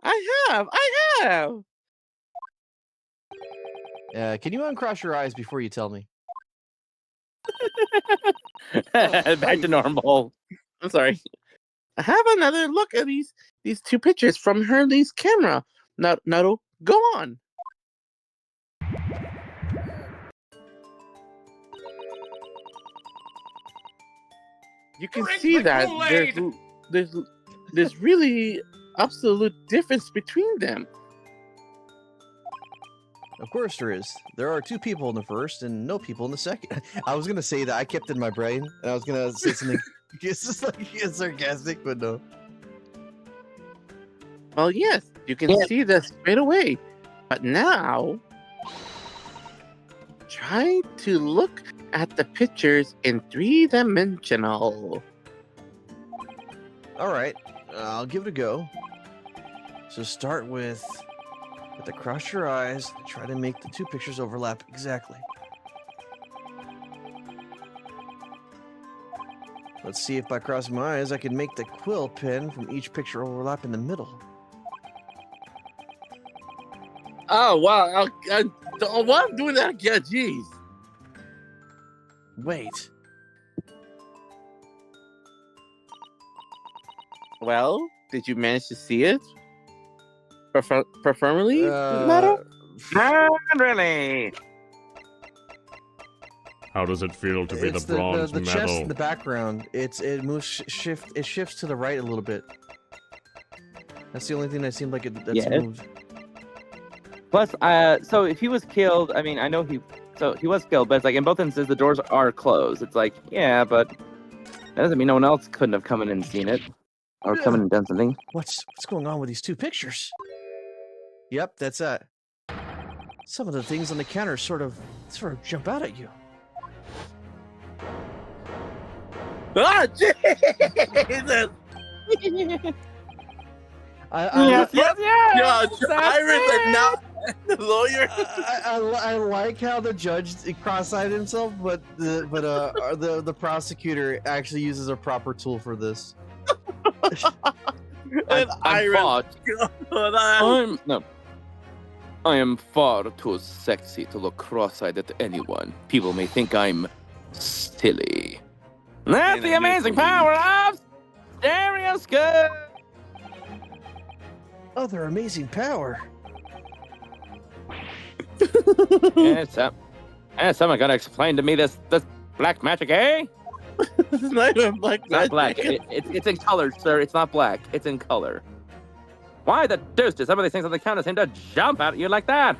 I have. Can you uncross your eyes before you tell me? Back to normal. I'm sorry. Have another look at these two pictures from Hurley's camera. Naru, go on. You can Drink see the that Kool-Aid! there's really absolute difference between them. Of course there is. There are two people in the first and no people in the second. I was gonna say that I kept it in my brain, and I was gonna say something just like sarcastic, but no. Well, yes, you can see that straight away. But now, try to look at the pictures in 3-dimensional. All right, I'll give it a go. So start with the cross your eyes. Try to make the two pictures overlap exactly. Let's see if by crossing my eyes I can make the quill pen from each picture overlap in the middle. Oh, wow. Why I'm doing that again? Jeez. Wait. Well, did you manage to see it? Preferably, Naru? Not really. How does it feel to be the It's bronze the chest medal? in the background. It moves it shifts to the right a little bit. That's the only thing that seemed like that's Yes. moved. Plus, so if he was killed, I mean, I know he was killed, but it's like in both instances the doors are closed. It's like, yeah, but that doesn't mean no one else couldn't have come in and seen it or come in and done something. What's going on with these two pictures? Yep, that's it. Some of the things on the counter sort of jump out at you. Ah, Jesus! Yes. Yeah, Iris and now the lawyer. I like how the judge cross-eyed himself, but the prosecutor actually uses a proper tool for this. And Iris. I am far too sexy to look cross-eyed at anyone. People may think I'm silly. That's the amazing power of stereoscope. Other amazing power. Someone gotta explain to me this black magic, eh? This is not even black. It's not black. It's in color, sir. It's not black. It's in color. Why the deuce do some of these things on the counter seem to jump at you like that,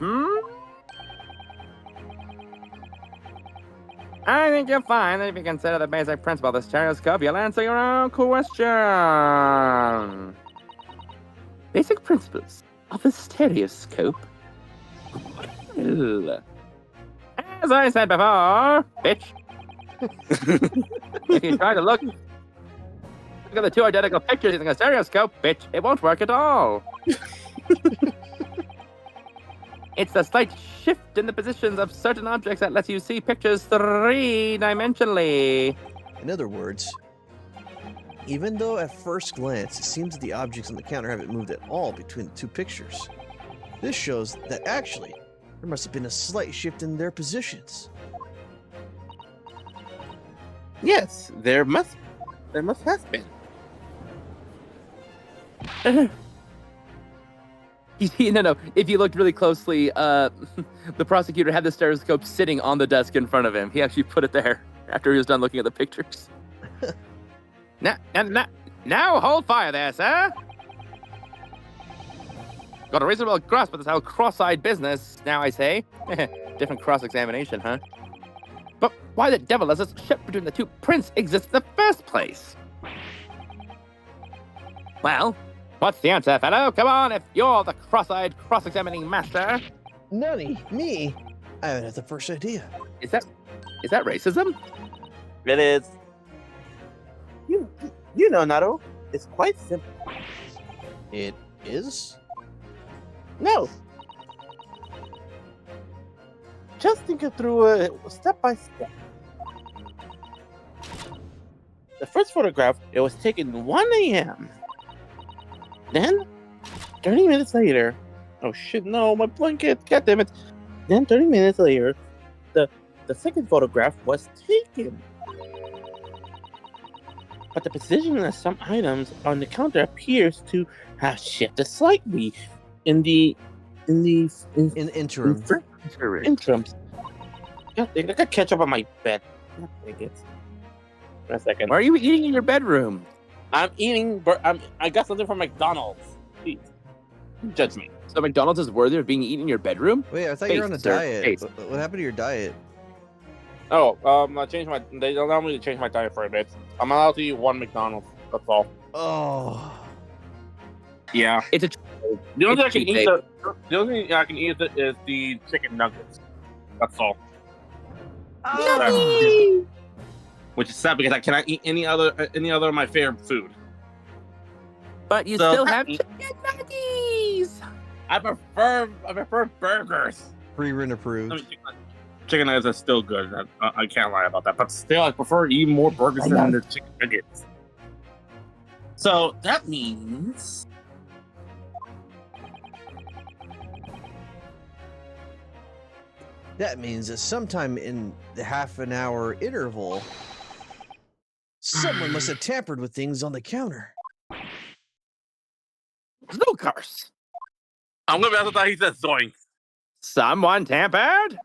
I think you'll find that if you consider the basic principle of the stereoscope, you'll answer your own question. Basic principles of the stereoscope? Well, as I said before, bitch. If you try to look at the two identical pictures using a stereoscope, bitch, it won't work at all. It's the slight shift in the positions of certain objects that lets you see pictures three-dimensionally. In other words, even though at first glance it seems that the objects on the counter haven't moved at all between the two pictures, this shows that actually there must have been a slight shift in their positions. Yes, there must have been. No. If you looked really closely, the prosecutor had the stereoscope sitting on the desk in front of him. He actually put it there after he was done looking at the pictures. Now hold fire there, sir. Got a reasonable grasp of this whole cross-eyed business, now I say. Different cross-examination, huh? But why the devil does this shift between the two prints exist in the first place? Well, what's the answer, fellow? Come on, if you're the cross-eyed, cross-examining master. Nutty, me? I haven't had the first idea. Is that racism? It is. You know, Nato, it's quite simple. It is? No. Just think it through step by step. The first photograph, it was taken 1 a.m. Then, 30 minutes later, oh shit, no, my blanket, god damn it. Then 30 minutes later, the second photograph was taken. But the position of some items on the counter appears to have shifted slightly in interim. Interims. God, I got ketchup on my bed. God dang it. For a second. Why are you eating in your bedroom? I'm eating. I got something from McDonald's. Please, judge me. So McDonald's is worthy of being eaten in your bedroom? Wait, I thought you were on a Taste, sir, diet. taste. What happened to your diet? Oh, I changed my. They allow me to change my diet for a bit. I'm allowed to eat 1 McDonald's. That's all. Oh. Yeah. It's a. The only thing I It's can cheap eat. day. The only thing I can eat is the chicken nuggets. That's all. Which is sad because I cannot eat any other of my favorite food. But you So- still have chicken nuggies. I prefer burgers. Pre-run approved. I mean, chicken nuggets are still good. I can't lie about that. But still, I prefer eating more burgers than the chicken nuggets. So that means That means that sometime in the half-an-hour interval, someone must have tampered with things on the counter. Snookers. I'm gonna be honest with that. He said zoink. Someone tampered?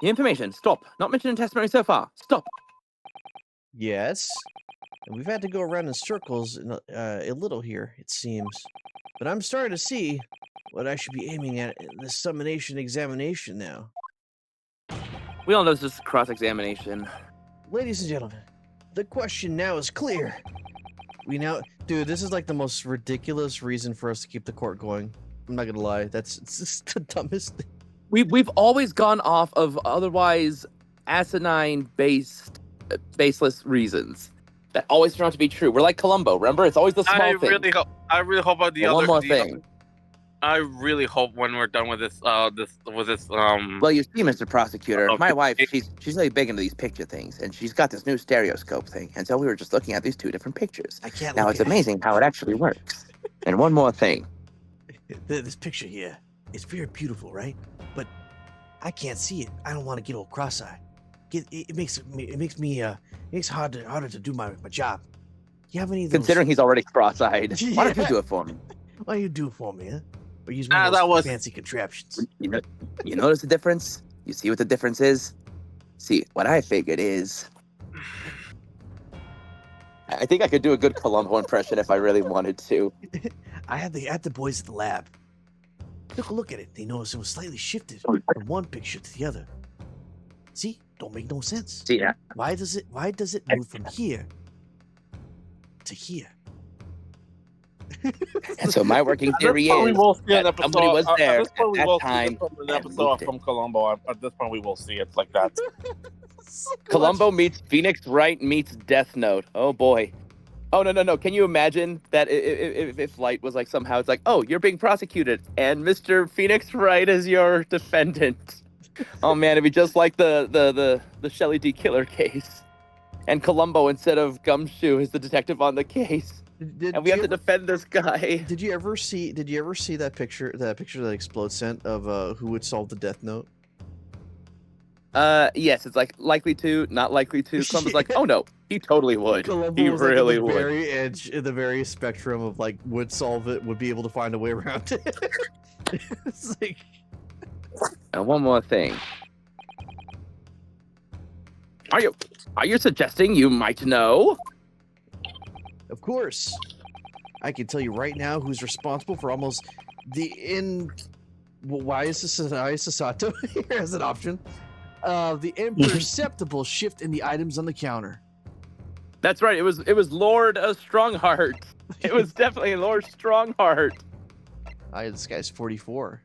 The information. Stop. Not mentioned in testimony so far. Stop. Yes. And we've had to go around in circles a little here, it seems. But I'm starting to see what I should be aiming at in the summonation examination now. We all know this is cross-examination. Ladies and gentlemen, the question now is clear. Dude, this is like the most ridiculous reason for us to keep the court going. I'm not gonna lie, it's just the dumbest thing. We've always gone off of otherwise asinine baseless reasons that always turn out to be true. We're like Columbo, remember? It's always the small I thing. really hope about the But other. one more the thing. I really hope when we're done with this, Well, you see, Mr. Prosecutor, Okay. my wife, she's really big into these picture things, and she's got this new stereoscope thing, and so we were just looking at these two different pictures. I can't Now, look it's at amazing how it actually works. And one more thing. This picture here. It's very beautiful, right? But I can't see it. I don't want to get all cross-eyed. It makes it harder to do my job. You have any of those? Considering he's already cross-eyed, why don't you Yeah. do it for me? Why do you do it for me, huh? Or use one of that those was- fancy contraptions. You notice the difference? You see what the difference is? See, what I figured is... I think I could do a good Columbo impression if I really wanted to. I had the boys at the lab. Took a look at it. They noticed it was slightly shifted from one picture to the other. See? Don't make no sense. See, yeah. Why does it move from here to here? And so my working theory we is will see an that episode. somebody was there At this point, we at will that see time this from an and episode moved it. from Columbo. At this point, we will see it like that. Columbo meets Phoenix Wright meets Death Note. Oh boy. Oh no. Can you imagine that if Light was like somehow it's like, oh, you're being prosecuted and Mr. Phoenix Wright is your defendant. Oh man, it'd be just like the Shelley D. Killer case. And Columbo instead of Gumshoe is the detective on the case. And we have to defend this guy. Did you ever see that picture that Explode sent of who would solve the Death Note? Yes, it's like likely to, not likely to. Columbo's like, oh no, he totally would. Columbo He was really like at the would. very edge, in the very spectrum of like would solve it, would be able to find a way around it. It's like, And one more thing. Are you suggesting you might know? of course, I can tell you right now who's responsible for almost why is Sasato here as an option? The imperceptible shift in the items on the counter. That's right. It was Lord Strongheart. It was definitely Lord Strongheart. This guy's 44,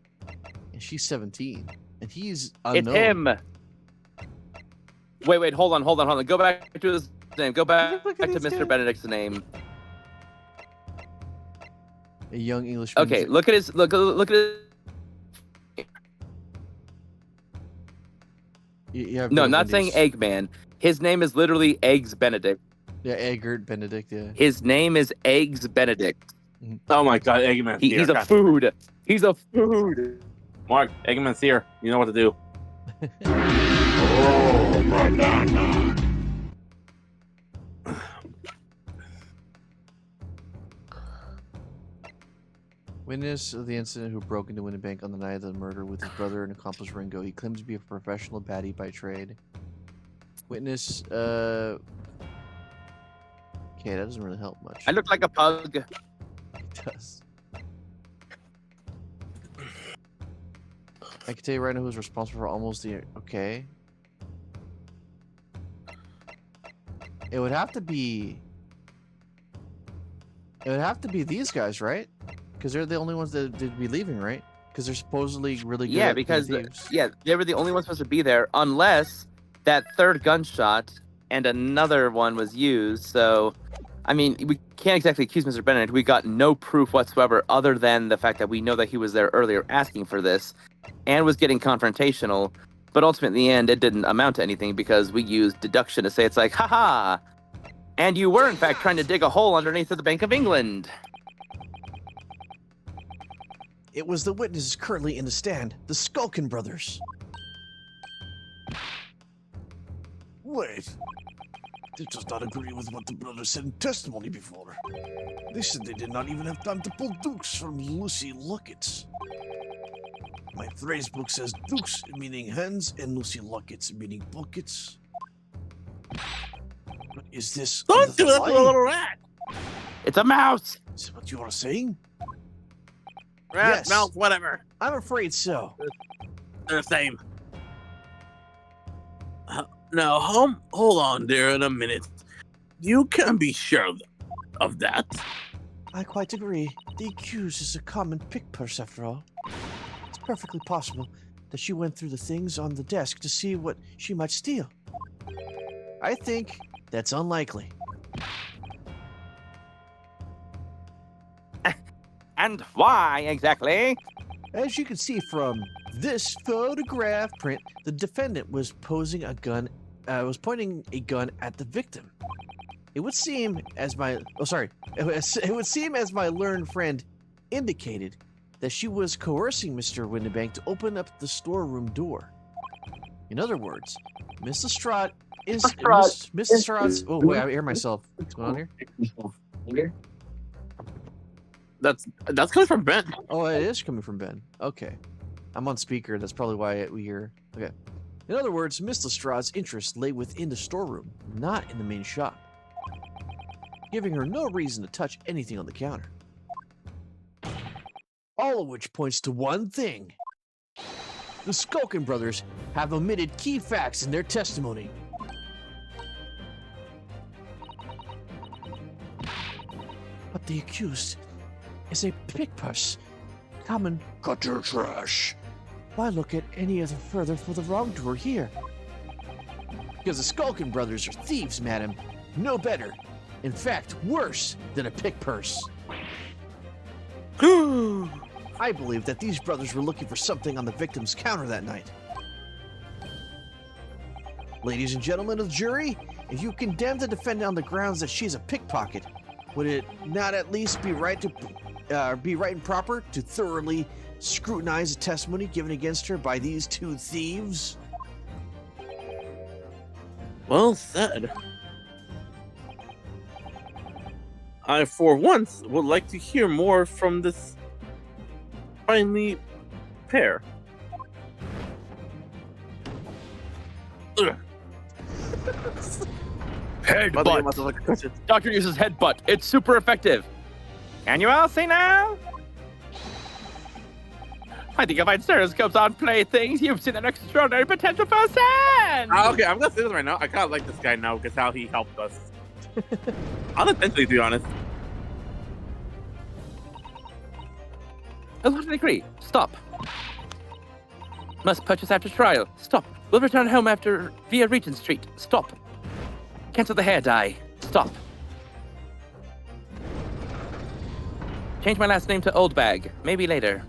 and she's 17, and he's unknown. It's him. Wait, hold on. Go back to his name. Go back Look at to this Mr. guy. Benedict's name. A young English. Okay, look at his look at his. You have No, no not saying Wendy's. Eggman. His name is literally Eggs Benedict. Yeah, Eggert Benedict. Yeah. His name is Eggs Benedict. Oh my God, Eggman's here. He's a food. He's a food. Mark, Eggman's here. You know what to do. Witness of the incident who broke into Winnebank on the night of the murder with his brother and accomplice Ringo. He claims to be a professional baddie by trade. Witness, okay, that doesn't really help much. I look like a pug. It does. I can tell you right now who's responsible for almost the... Okay. It would have to be... It would have to be these guys, right? Because they're the only ones that would be leaving, right? Because they're supposedly really good Yeah, at being because thieves. they were the only ones supposed to be there, unless that third gunshot and another one was used. So, I mean, we can't exactly accuse Mr. Benedict. We got no proof whatsoever, other than the fact that we know that he was there earlier asking for this, and was getting confrontational. But ultimately, in the end, it didn't amount to anything because we used deduction to say it's like, haha, and you were in fact trying to dig a hole underneath of the Bank of England. It was the witnesses currently in the stand, the Skulkin brothers. Wait. This does not agree with what the brothers said in testimony before. They said they did not even have time to pull dukes from Lucy Luckets. My phrase book says dukes meaning hands and Lucy Luckets meaning buckets. But is this Don't under do the that to a lie? little rat. It's a mouse. Is that what you are saying? Rat, Yes. mouse, whatever. I'm afraid so. They're the same. Now, hold on there in a minute. You can be sure of that. I quite agree. The accused is a common pick purse after all. It's perfectly possible that she went through the things on the desk to see what she might steal. I think that's unlikely. And why exactly? As you can see from this photograph print, the defendant was pointing a gun at the victim. It would seem as my learned friend indicated that she was coercing Mr. Windibank to open up the storeroom door. In other words, Miss Lestrade is Miss Lestrade's. Oh wait, I hear myself. What's going on here? That's coming from Ben. Oh, it is coming from Ben. Okay. I'm on speaker. That's probably why we hear. Okay. In other words, Miss Lestrade's interest lay within the storeroom, not in the main shop, giving her no reason to touch anything on the counter. All of which points to one thing. The Skulkin brothers have omitted key facts in their testimony. But the accused is a pickpurse, common gutter trash. Why look at any other further for the wrongdoer here? Because the Skulkin brothers are thieves, madam. No better. In fact, worse than a pickpurse. I believe that these brothers were looking for something on the victim's counter that night. Ladies and gentlemen of the jury, if you condemn the defendant on the grounds that she's a pickpocket, would it not at least be right and proper to thoroughly scrutinize the testimony given against her by these two thieves? Well said. I, for once, would like to hear more from this finally pair. Ugh. Headbutt. Doctor uses headbutt. It's super effective. Can you all see now? I think if I'd stereoscopes on playthings, you've seen an extraordinary potential firsthand. Okay, I'm gonna say this right now. I kind of like this guy now because how he helped us. Unintentionally, to be honest. I would agree. Stop. Must purchase after trial. Stop. Will return home after via Regent Street. Stop. Cancel the hair dye. Stop. Change my last name to Oldbag. Maybe later.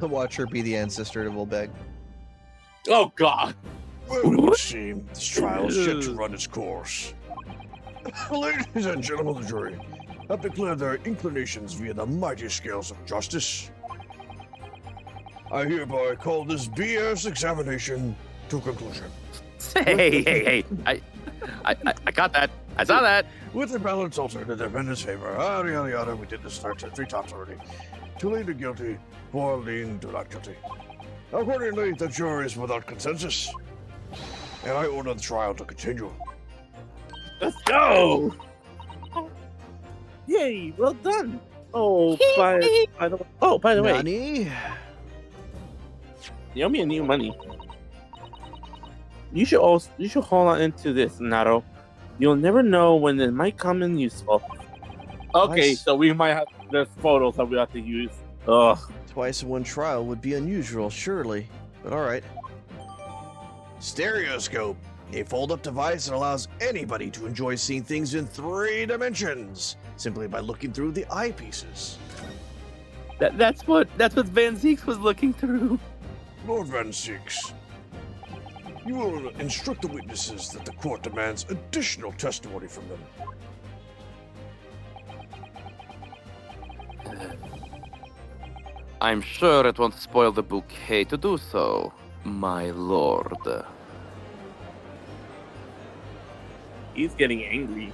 Watch her be the ancestor of Oldbag. Oh God. Well, it would seem this trial is yet to run its course. Ladies and gentlemen of the jury, have declared their inclinations via the mighty scales of justice. I hereby call this BS examination to conclusion. Hey. I got that. I saw that. With the balance altered in the defendant's favor, yada yada, we did this 3 times already. To lead the guilty, 4 lean to not guilty. Accordingly, the jury is without consensus, and I order the trial to continue. Let's go! Yay! Well done. Oh, by the way, Nani? you owe me a new money. You should hold on into this, Nato. You'll never know when it might come in useful. Okay, Nice. so we might have there's photos that we have to use. Ugh. Twice in one trial would be unusual, surely. But alright. Stereoscope, a fold-up device that allows anybody to enjoy seeing things in 3 dimensions, simply by looking through the eyepieces. That's what Van Zeeks was looking through. Lord Van Six, you will instruct the witnesses that the court demands additional testimony from them. I'm sure it won't spoil the bouquet to do so, my lord. He's getting angry.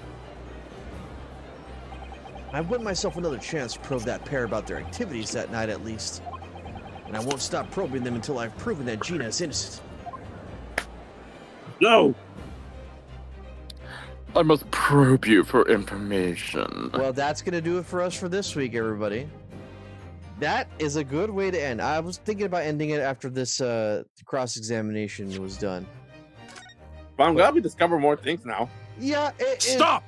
I've won myself another chance to probe that pair about their activities that night at least. And I won't stop probing them until I've proven that Gina is innocent. No! I must probe you for information. Well, that's gonna do it for us for this week, everybody. That is a good way to end. I was thinking about ending it after this cross-examination was done. But I'm glad we discover more things now. Yeah, Stop!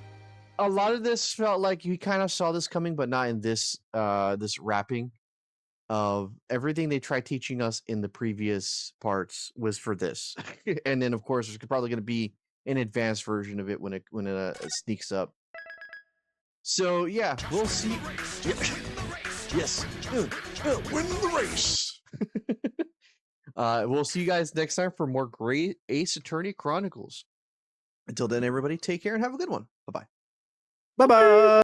a lot of this felt like you kind of saw this coming, but not in this this wrapping of everything they tried teaching us in the previous parts was for this. And then of course there's probably going to be an advanced version of it when it sneaks up. So yeah, we'll see. Yes. Win the race! We'll see you guys next time for more great Ace Attorney Chronicles. Until then, everybody, take care and have a good one. Bye-bye. Bye bye.